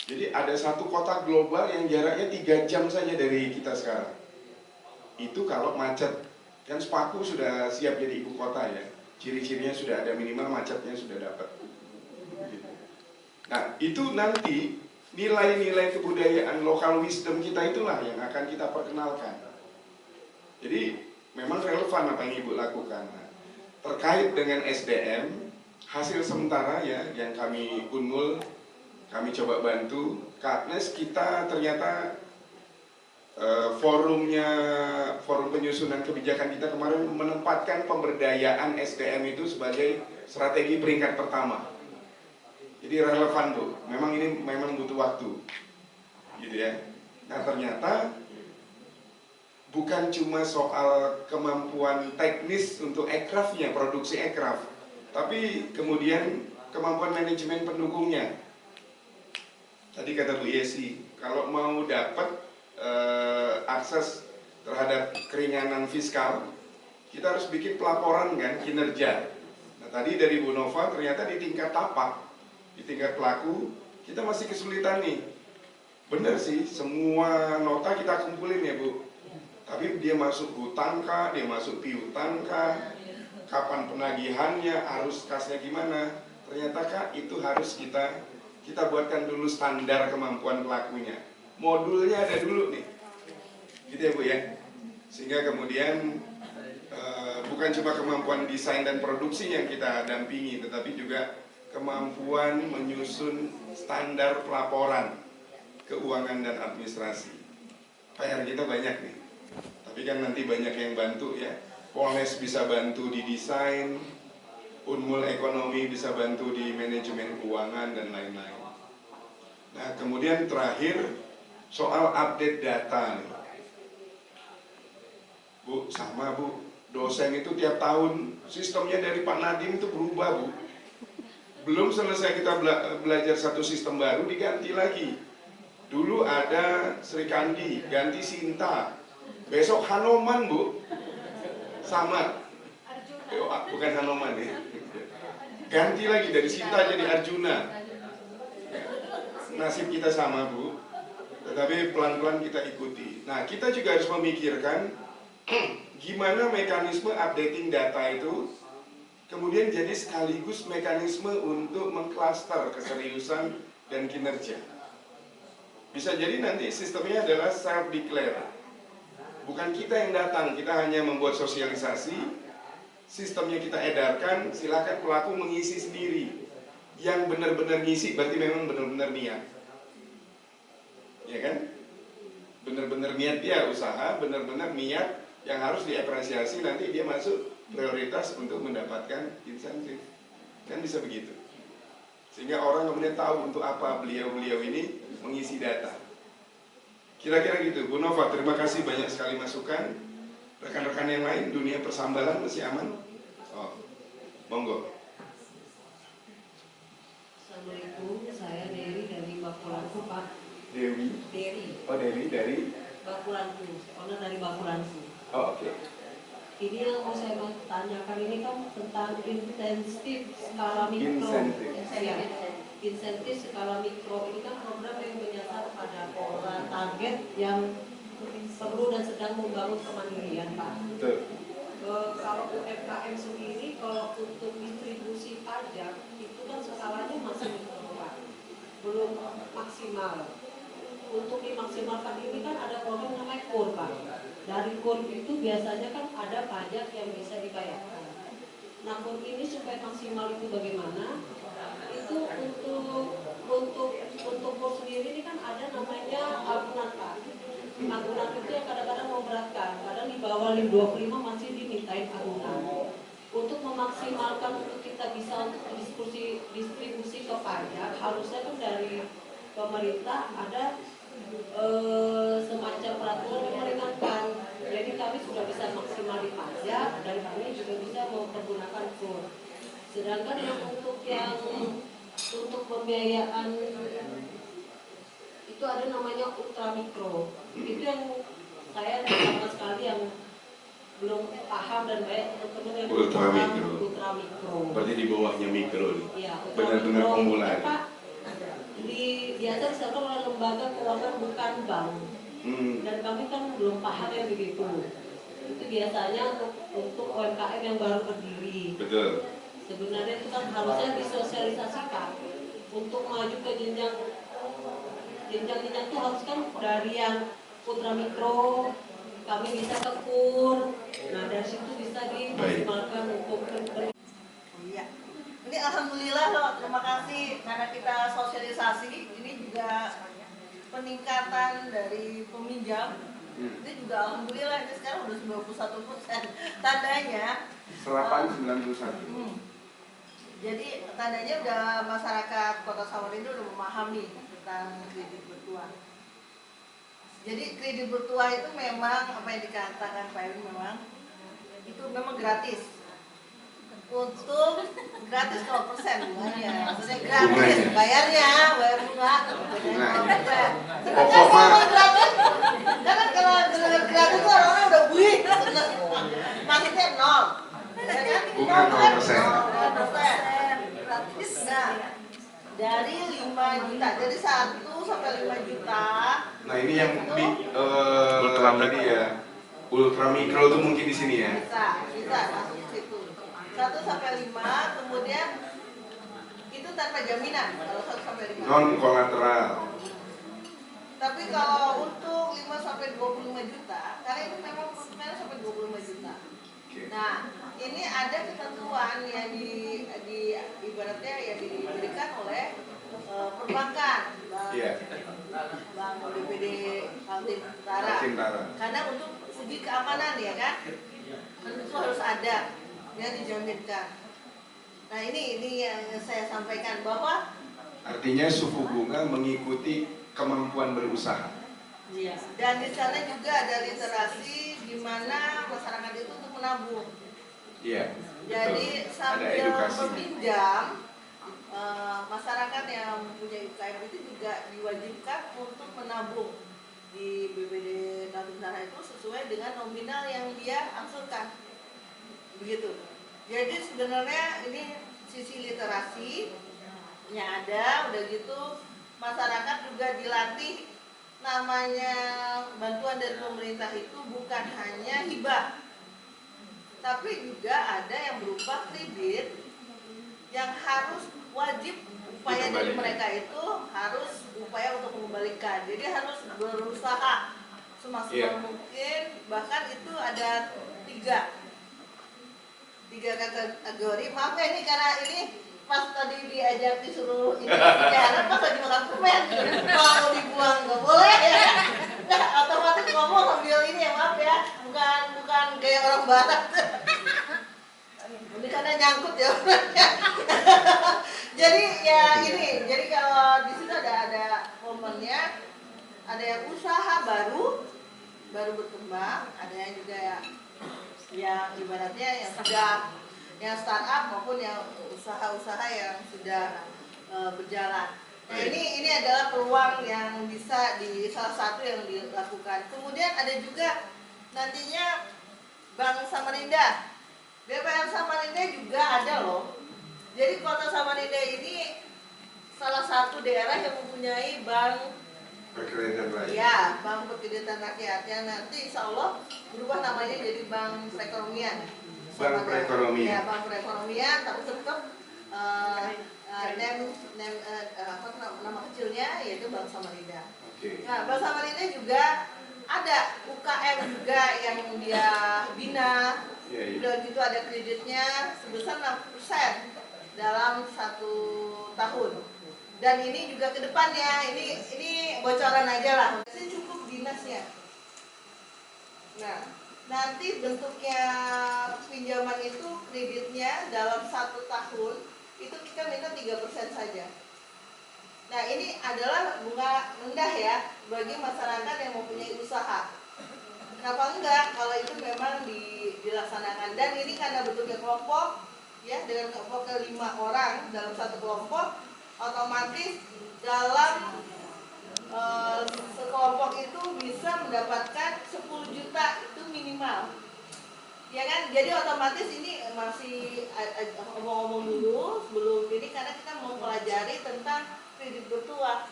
jadi ada satu kota global yang jaraknya 3 jam saja dari kita sekarang. Itu kalau macet, kan Sepaku sudah siap jadi ibu kota ya, ciri-cirinya sudah ada, minimal macetnya sudah dapat. Nah itu nanti nilai-nilai kebudayaan lokal wisdom kita itulah yang akan kita perkenalkan. Jadi memang relevan apa yang Ibu lakukan. Nah, terkait dengan SDM, hasil sementara ya yang kami Unmul, kami coba bantu, Katnes kita ternyata forum penyusunan kebijakan kita kemarin menempatkan pemberdayaan SDM itu sebagai strategi peringkat pertama. Jadi relevan Bu, memang ini memang butuh waktu, gitu ya. Nah ternyata bukan cuma soal kemampuan teknis untuk aircraftnya, produksi aircraft, tapi kemudian kemampuan manajemen pendukungnya. Tadi kata Bu Yesi, kalau mau dapat akses terhadap keringanan fiskal, kita harus bikin pelaporan kan kinerja. Nah tadi dari Bu Nova ternyata di tingkat tapak, di tingkat pelaku kita masih kesulitan nih. Bener sih, semua nota kita kumpulin ya Bu. Tapi dia masuk hutang kah, dia masuk piutang kah, kapan penagihannya, arus kasnya gimana. Ternyata Kak itu harus kita buatkan dulu standar kemampuan pelakunya. Modulnya ada dulu nih, gitu ya Bu ya. Sehingga kemudian bukan cuma kemampuan desain dan produksi yang kita dampingi, tetapi juga kemampuan menyusun standar pelaporan keuangan dan administrasi. PR kita banyak nih. Tapi kan nanti banyak yang bantu ya. Polres bisa bantu di desain, Unmul ekonomi bisa bantu di manajemen keuangan dan lain-lain. Nah kemudian terakhir soal update data nih. Bu, sama Bu, dosen itu tiap tahun sistemnya dari Pak Nadiem itu berubah Bu. Belum selesai kita belajar satu sistem baru diganti lagi. Dulu ada Sri Kandi, ganti Sinta. Besok Hanoman Bu, sama, bukan Hanoman ya, ganti lagi dari Sinta jadi Arjuna. Nasib kita sama Bu, tetapi pelan-pelan kita ikuti. Nah kita juga harus memikirkan gimana mekanisme updating data itu kemudian jadi sekaligus mekanisme untuk mengklaster keseriusan dan kinerja. Bisa jadi nanti sistemnya adalah self-declare. Bukan kita yang datang, kita hanya membuat sosialisasi, sistemnya kita edarkan, silakan pelaku mengisi sendiri. Yang benar-benar ngisi berarti memang benar-benar niat. Ya kan? Benar-benar niat dia usaha, benar-benar niat yang harus diapresiasi, nanti dia masuk prioritas untuk mendapatkan insentif. Kan bisa begitu. Sehingga orang kemudian tahu untuk apa beliau-beliau ini mengisi data. Kira-kira gitu, Bu Nova, terima kasih banyak sekali masukan. Rekan-rekan yang lain, dunia persambalan masih aman? Oh, monggo. Assalamualaikum, saya Dewi dari Bakulanku Pak. Dewi? Dewi. Oh Dewi dari? Bakulanku, owner dari Bakulanku. Oh oke. Ini yang mau saya tanyakan ini kan tentang insentif skala mikro. Insentif skala mikro ini kan program yang menyasar pada pola target yang perlu dan sedang membangun kemandirian Pak. Betul. Kalau UMKM sendiri, kalau untuk distribusi pajak itu kan skalanya masih mikro Pak, belum maksimal. Untuk dimaksimalkan ini kan ada program namanya KUR Pak. Dari KUR itu biasanya kan ada pajak yang bisa dibayarkan. Nah KUR ini supaya maksimal itu bagaimana? Itu untuk KUR sendiri ini kan ada namanya agunan Pak. Agunan itu yang kadang-kadang memberatkan, kadang di bawah 25 masih dimintain agunan. Untuk memaksimalkan untuk kita bisa untuk distribusi ke pajak, harusnya kan dari pemerintah ada semacam peraturan yang meringankan. Jadi kami sudah bisa maksimal di pajak dan kami juga bisa mempergunakan KUR. Sedangkan yang untuk pembiayaan itu ada namanya ultramikro. Itu yang saya sama sekali yang belum paham dan banyak teman-teman yang ultramikro. Berarti di bawahnya mikro nih. Iya, benar-benar pemula. Biasa diserahkan oleh lembaga keuangan bukan bank. Dan kami kan belum paham ya begitu. Itu biasanya untuk UMKM yang baru berdiri. Betul. Sebenarnya itu kan harusnya disosialisasikan untuk maju ke jenjang itu harus kan dari yang ultramikro kami bisa ke KUR. Nah dari situ bisa dimaksimalkan untuk Iya. Ini alhamdulillah loh, terima kasih karena kita sosialisasi. Ini juga peningkatan dari peminjam. Ini juga alhamdulillah ini sekarang udah 91%. Tandanya 891. Jadi tandanya udah masyarakat Kota Samarinda udah memahami tentang kredit bertuah. Jadi kredit bertuah itu memang apa yang dikatakan Pak Erwin memang itu memang gratis. Untuk gratis 0% bunganya, maksudnya gratis bayarnya, bayar bunga. Pokok gratis, karena kalau gratis itu orang-orang udah buih, maksudnya 0. Bunga 0%. Gratis. Nah, dari 5 juta, jadi 1 sampai 5 juta. Nah ini yang ultra tadi ya, ultra mikro tuh mungkin di sini ya. Bisa masuk ke situ. 1 sampai 5, kemudian itu tanpa jaminan kalau 1 sampai 5. Non kolateral. Tapi kalau untuk 5 sampai 25 juta, karena itu memang peruntukannya sampai 25 juta. Nah, ini ada ketentuan yang di ibaratnya yang diberikan oleh perbankan, Bank BPD Kaltara. Karena untuk segi keamanan ya kan, itu harus ada yang dijaminkan. Nah ini yang saya sampaikan bahwa artinya suku bunga mengikuti kemampuan berusaha. Iya. Dan di sana juga ada literasi di mana masyarakat itu untuk menabung. Iya. Jadi sambil meminjam, masyarakat yang mempunyai UKM itu juga diwajibkan untuk menabung di BPD Kaltara itu sesuai dengan nominal yang dia angsurkan. Begitu. Jadi sebenarnya ini sisi literasinya ada, udah gitu masyarakat juga dilatih namanya bantuan dari pemerintah itu bukan hanya hibah, tapi juga ada yang berupa kredit yang harus wajib upaya dari mereka itu harus upaya untuk mengembalikan. Jadi harus berusaha semaksimal mungkin, bahkan itu ada tiga kategori. Maaf ya ini karena ini pas tadi diajak disuruh ini sejarah pas lagi makan permen kalau dibuang nggak boleh ya, nah otomatis ngomong sambil ini ya, maaf ya, bukan kayak orang barat ini karena nyangkut ya jadi ya ini, jadi kalau di situ ada momennya, ada yang usaha baru berkembang, ada yang juga yang ibaratnya yang sudah yang startup maupun yang usaha-usaha yang sudah berjalan. Nah ini adalah peluang yang bisa di salah satu yang dilakukan. Kemudian ada juga nantinya Bank Samarinda, BPR Samarinda juga ada loh. Jadi Kota Samarinda ini salah satu daerah yang mempunyai bank perkreditan rakyat. Ya, Bank Perkreditan Rakyat yang nanti insya Allah berubah namanya jadi Bank Perekonomian. Bank Perekonomian. Ya, Bank Perekonomian, tapi tetap nama kecilnya yaitu Bank Samarinda. Nah, Bank Samarinda juga ada UKM juga yang dia bina. Udah gitu ada kreditnya sebesar 6% dalam 1 tahun. Dan ini juga ke depannya, ini bocoran aja lah. Ini cukup dinasnya. Nah, nanti bentuknya pinjaman itu kreditnya dalam 1 tahun itu kita minta 3% saja. Nah, ini adalah bunga rendah ya bagi masyarakat yang mempunyai usaha. Kenapa enggak kalau itu memang dilaksanakan? Dan ini karena bentuknya kelompok ya, dengan kelompoknya 5 orang dalam 1 kelompok, otomatis dalam sekelompok itu bisa mendapatkan 10 juta itu minimal. Ya kan? Jadi otomatis ini masih ngomong-ngomong dulu sebelum ini karena kita mau pelajari tentang kredit bertuah.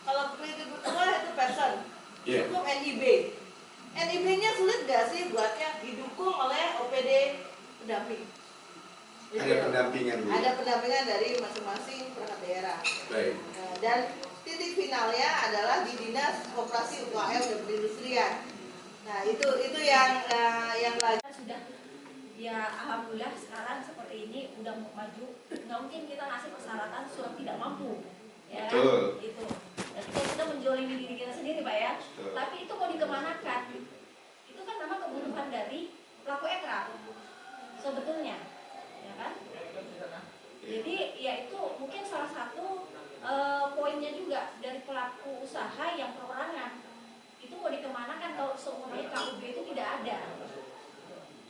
Kalau kredit bertuah itu person, cukup NIB. NIB-nya sulit gak sih buatnya? Didukung oleh OPD pendamping. Ada pendampingan. Ada pendampingan dari masing-masing perangkat daerah. Baik. Dan titik finalnya adalah di Dinas Koperasi UKM dan Perindustrian. Nah itu yang lagi. Sudah ya alhamdulillah sekarang seperti ini udah maju. Nggak mungkin kita ngasih persyaratan surat tidak mampu, ya kan? Itu. Dan kita menjolimi diri kita sendiri, Pak ya. Betul. Tapi itu mau dikemanakan? Itu kan memang kebutuhan dari pelaku ekraf sebetulnya, ya kan? Jadi ya itu mungkin salah satu poinnya juga dari pelaku usaha yang perorangan. Itu mau dikemanakan kalau seumurnya KUB itu tidak ada.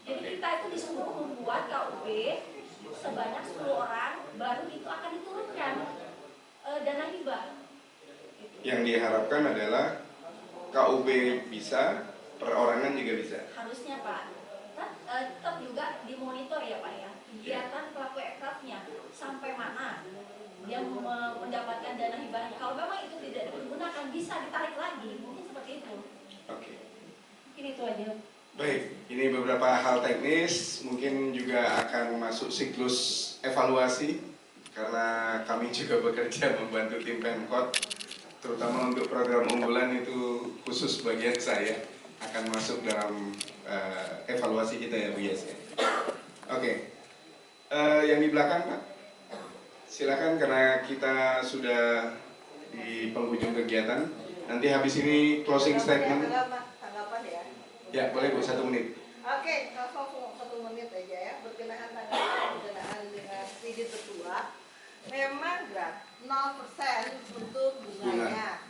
Jadi kita itu disuruh membuat KUB sebanyak 10 orang, baru itu akan diturunkan dana hibah. Yang diharapkan adalah KUB bisa, perorangan juga bisa. Harusnya Pak, tetap juga dimonitor ya Pak ya, kegiatan pelaku ekrafnya sampai mana dia mendapatkan dana hibahnya. Kalau memang itu tidak digunakan, bisa ditarik lagi, mungkin seperti itu. Oke. Mungkin itu aja. Baik, ini beberapa hal teknis, mungkin juga akan masuk siklus evaluasi karena kami juga bekerja membantu tim Pemkot, terutama untuk program unggulan itu khusus bagian saya akan masuk dalam evaluasi kita ya Bu Yes. Oke, yang di belakang Pak, silakan karena kita sudah di penghujung kegiatan. Nanti habis ini closing statement. Tanggapan ya. Ya boleh Bu, 1 menit. Oke, langsung 1 menit aja ya. Berkenaan dengan kredit tertua, memang 0% untuk bunganya.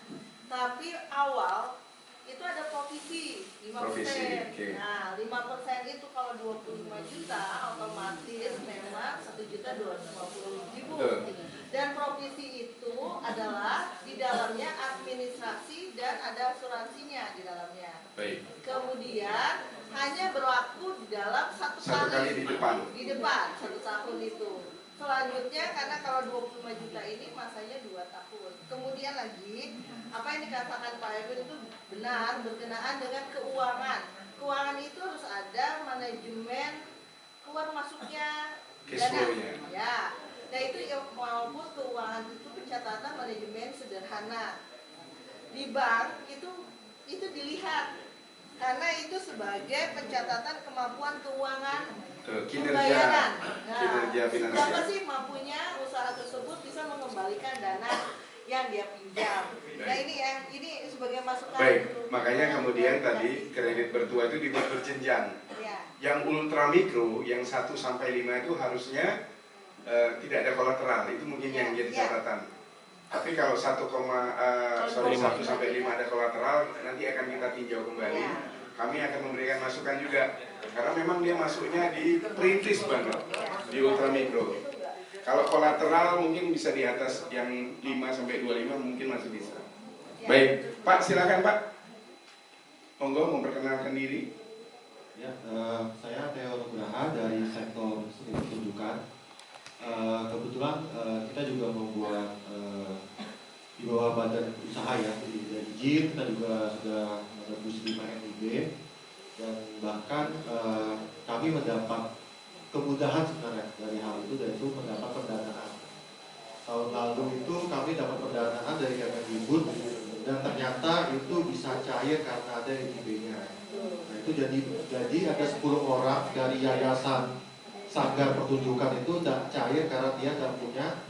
Tapi awal itu ada provisi 5%. Okay. Nah, 5% itu kalau 25 juta otomatis memang 1.250.000. Dan provisi itu adalah di dalamnya administrasi dan ada asuransinya di dalamnya. Baik. Kemudian hanya berlaku di dalam satu kali di depan. Di depan 1 tahun itu. Selanjutnya karena kalau 25 juta ini masanya 2 tahun. Kemudian lagi apa yang dikatakan Pak Edwin itu benar berkenaan dengan keuangan. Keuangan itu harus ada manajemen keluar masuknya dana. Ya. Nah itu maupun keuangan itu pencatatan manajemen sederhana. Di bank itu dilihat karena itu sebagai pencatatan kemampuan keuangan pembayaran. Nah, siapa sih mampunya usaha tersebut bisa mengembalikan dana yang dia pinjam. Nah ini sebagai masukan. Baik, makanya kemudian tadi kredit bertua itu dibuat berjenjang. Ya. Yang ultra mikro, yang 1 sampai 5 itu harusnya tidak ada kolateral, itu mungkin yang jadi catatan. Tapi kalau 1 sampai 5 ada kolateral, nanti akan kita tinjau kembali. Kami akan memberikan masukan juga, karena memang dia masuknya di perintis banget, di ultra mikro. Kalau kolateral mungkin bisa di atas yang 5 sampai 25 mungkin masih bisa. Baik, Pak silakan Pak. Monggo memperkenalkan diri. Ya, saya Theo Nugraha dari sektor seni pertunjukan. Kebetulan kita juga membuat di bawah badan usaha ya, dari izin kita juga sudah menembus 5 NIB dan bahkan kami mendapat kemudahan sebenarnya dari hal itu, yaitu mendapat pendanaan. Tahun lalu itu kami dapat pendanaan dari Kemendikbud dan ternyata itu bisa cair karena ada NIB-nya. Nah itu jadi ada 10 orang dari yayasan Sanggar Pertunjukan itu tidak cair karena dia tidak punya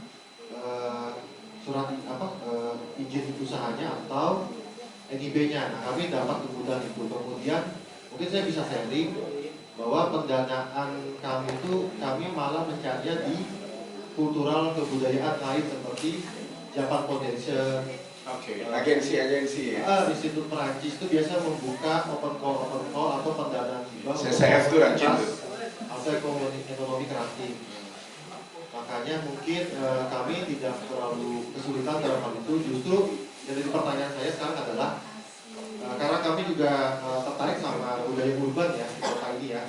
surat izin usahanya atau NIB-nya. Nah, kami dapat kemudahan itu. Kemudian mungkin saya bisa sharing bahwa pendanaan kami itu kami malah mencarinya di kultural kebudayaan lain seperti Japan Foundation. Agensi-agensi ya. Institut Perancis itu biasa membuka open call atau pendanaan hibah. CCF itu rajin tuh. Atau ekonomi kreatif. Makanya mungkin kami tidak terlalu kesulitan dalam hal itu. Justru jadi pertanyaan saya sekarang adalah karena kami juga tertarik sama budaya urban ya di kota ini ya.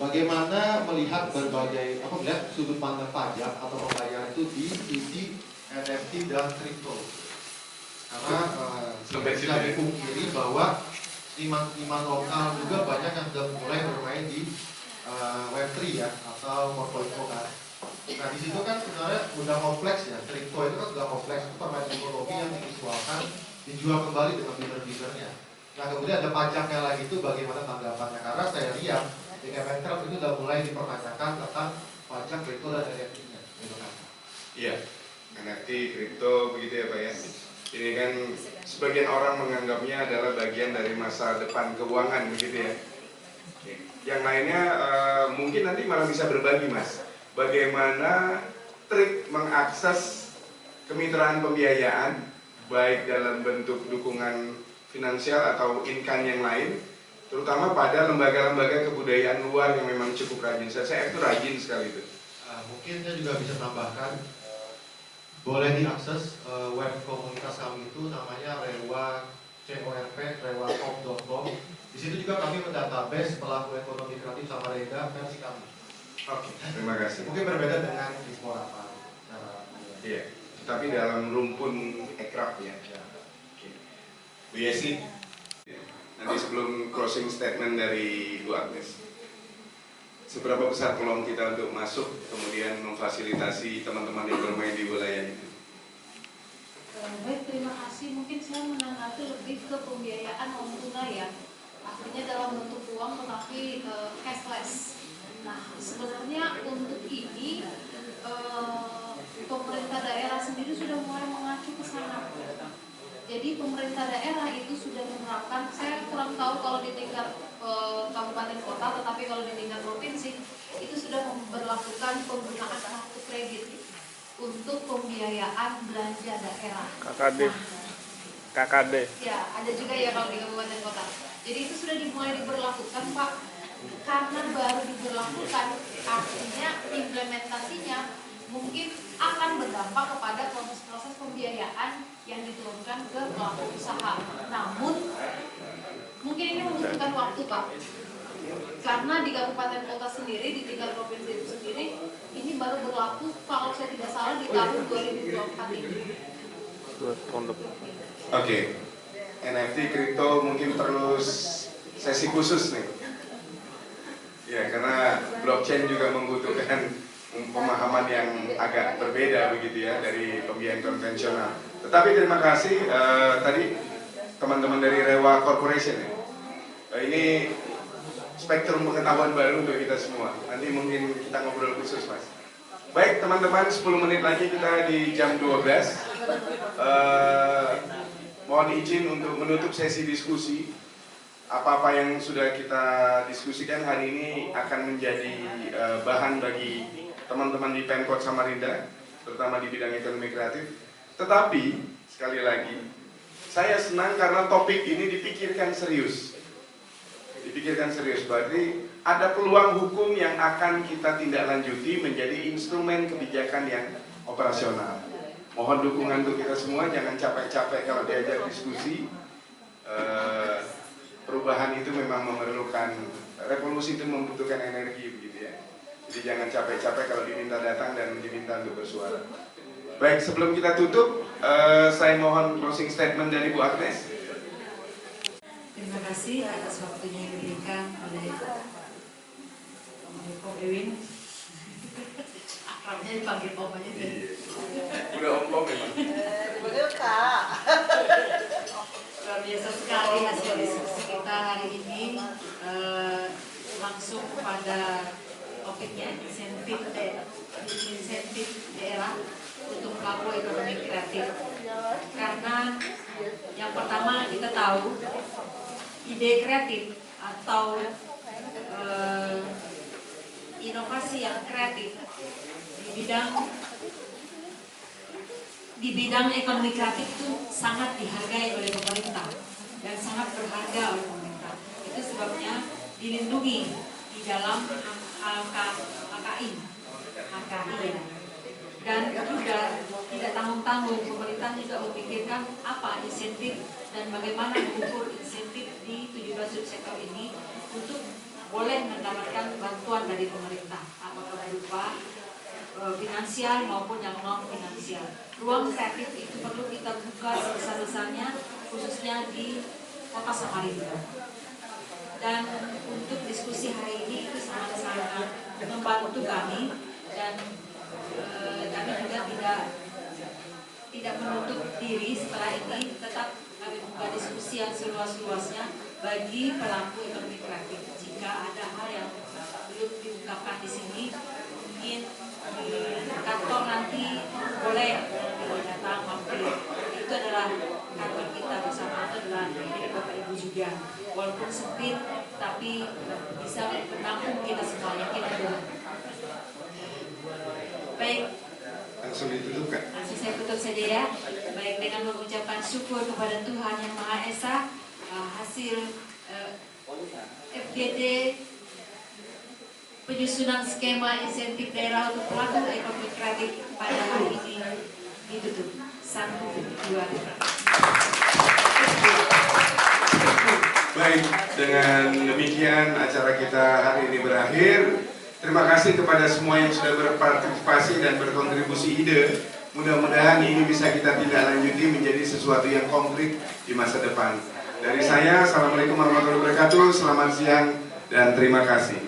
Bagaimana melihat berbagai melihat sudut pandang pajak atau pembayaran itu di sisi NFT dan kripto. Karena tidak dipungkiri bahwa seniman-seniman lokal juga banyak yang sudah mulai bermain di Web3 ya atau 4.0 kan. Nah di situ kan sebenarnya udah kompleks ya, kripto itu kan sudah kompleks, itu permainan ekonomi yang divisualkan dijual kembali dengan bidder-biddernya. Nah kemudian ada pajaknya lagi itu bagaimana tanggapannya, karena saya lihat di Kementerian itu sudah mulai dipertanyakan tentang pajak kripto dan NFT-nya. Iya, NFT, kripto begitu ya Pak ya. Ini kan sebagian orang menganggapnya adalah bagian dari masa depan keuangan begitu ya. Yang lainnya mungkin nanti malah bisa berbagi Mas. Bagaimana trik mengakses kemitraan pembiayaan baik dalam bentuk dukungan finansial atau income yang lain, terutama pada lembaga-lembaga kebudayaan luar yang memang cukup rajin. Saya itu rajin sekali itu. Mungkin saya juga bisa tambahkan, boleh diakses web komunitas kami itu namanya rewacop.com. Di situ juga kami mendatabase pelaku ekonomi kreatif Samarinda versi kami. Oke, terima kasih. Mungkin berbeda dengan Dispora Pak. Iya, tapi dalam rumpun ekrab ya. Oke. Bu Yesi, nanti sebelum closing statement dari Bu Agnes, seberapa besar peluang kita untuk masuk kemudian memfasilitasi teman-teman yang bermain di wilayah itu? Baik, terima kasih. Mungkin saya menanggapi lebih ke pembiayaan non tunai ya, artinya dalam bentuk uang tetapi cashless. Nah, sebenarnya untuk ini pemerintah daerah sendiri sudah mulai mengacu ke sana. Jadi pemerintah daerah itu sudah menerapkan, saya kurang tahu kalau di tingkat kabupaten kota, tetapi kalau di tingkat provinsi itu sudah memberlakukan penggunaan kartu kredit untuk pembiayaan belanja daerah. KKD. Ya, ada juga ya kalau di kabupaten kota. Jadi itu sudah dimulai diberlakukan Pak. Karena baru diberlakukan, artinya implementasinya mungkin akan berdampak kepada proses-proses pembiayaan yang diturunkan ke pelaku usaha. Namun mungkin ini membutuhkan waktu Pak, karena di kabupaten kota sendiri, di tingkat provinsi itu sendiri, ini baru berlaku kalau saya tidak salah di tahun 2024 ini. Oke, NFT kripto mungkin perlu sesi khusus nih. Ya, karena blockchain juga membutuhkan pemahaman yang agak berbeda begitu ya dari pembiayaan konvensional. Tetapi terima kasih tadi teman-teman dari Rewa Corporation ya. Ini spektrum pengetahuan baru untuk kita semua. Nanti mungkin kita ngobrol khusus Mas. Baik teman-teman, 10 menit lagi kita di jam 12. Mohon izin untuk menutup sesi diskusi. Apa-apa yang sudah kita diskusikan hari ini akan menjadi bahan bagi teman-teman di Pemkot Samarinda, terutama di bidang ekonomi kreatif. Tetapi, sekali lagi, saya senang karena topik ini dipikirkan serius. Dipikirkan serius, berarti ada peluang hukum yang akan kita tindak lanjuti menjadi instrumen kebijakan yang operasional. Mohon dukungan untuk kita semua, jangan capek-capek kalau diajak diskusi. Perubahan itu memang memerlukan, revolusi itu membutuhkan energi begitu ya. Jadi jangan capek-capek kalau diminta datang dan diminta untuk bersuara. Baik, sebelum kita tutup, saya mohon closing statement dari Bu Agnes. Terima kasih atas waktunya yang diberikan oleh Om Ewin. Akrabnya dipanggil Om aja. Udah Om memang. Bener Kak. Luar biasa sekali hasil diskusi kita hari ini, langsung pada topiknya insentif daerah untuk pelaku ekonomi kreatif. Karena yang pertama kita tahu ide kreatif atau inovasi yang kreatif di bidang ekonomi kreatif itu sangat dihargai oleh pemerintah dan sangat berharga oleh pemerintah. Itu sebabnya dilindungi di dalam HKI ya. Dan juga tidak tanggung-tanggung pemerintah juga memikirkan apa insentif dan bagaimana mengukur insentif di 17 subsektor ini untuk boleh mendapatkan bantuan dari pemerintah, apakah berupa finansial maupun yang non finansial. Ruang kreatif itu perlu kita buka sebesar-besarnya, khususnya di Kota Samarinda. Dan untuk diskusi hari ini itu sangat-sangat membantu kami, dan kami juga tidak menutup diri setelah ini tetap kami buka diskusi yang seluas-luasnya bagi pelaku ekonomi kreatif. Jika ada hal yang belum diungkapkan di sini, mungkin di kantor nanti boleh datang mampir. Itu adalah kantor kita bersama, itu adalah milik Bapak Ibu juga. Walaupun sempit, tapi bisa menampung kita semuanya. Baik. Langsung ditutupkan. Langsung saya tutup saja ya. Baik, dengan mengucapkan syukur kepada Tuhan Yang Maha Esa, hasil FGD penyusunan skema insentif daerah untuk pelaku ekonomi kreatif pada hari ini ditutup. 1, 2, 3. Baik, dengan demikian acara kita hari ini berakhir. Terima kasih kepada semua yang sudah berpartisipasi dan berkontribusi ide. Mudah-mudahan ini bisa kita tindak lanjuti menjadi sesuatu yang konkret di masa depan. Dari saya, Assalamualaikum warahmatullahi wabarakatuh. Selamat siang dan terima kasih.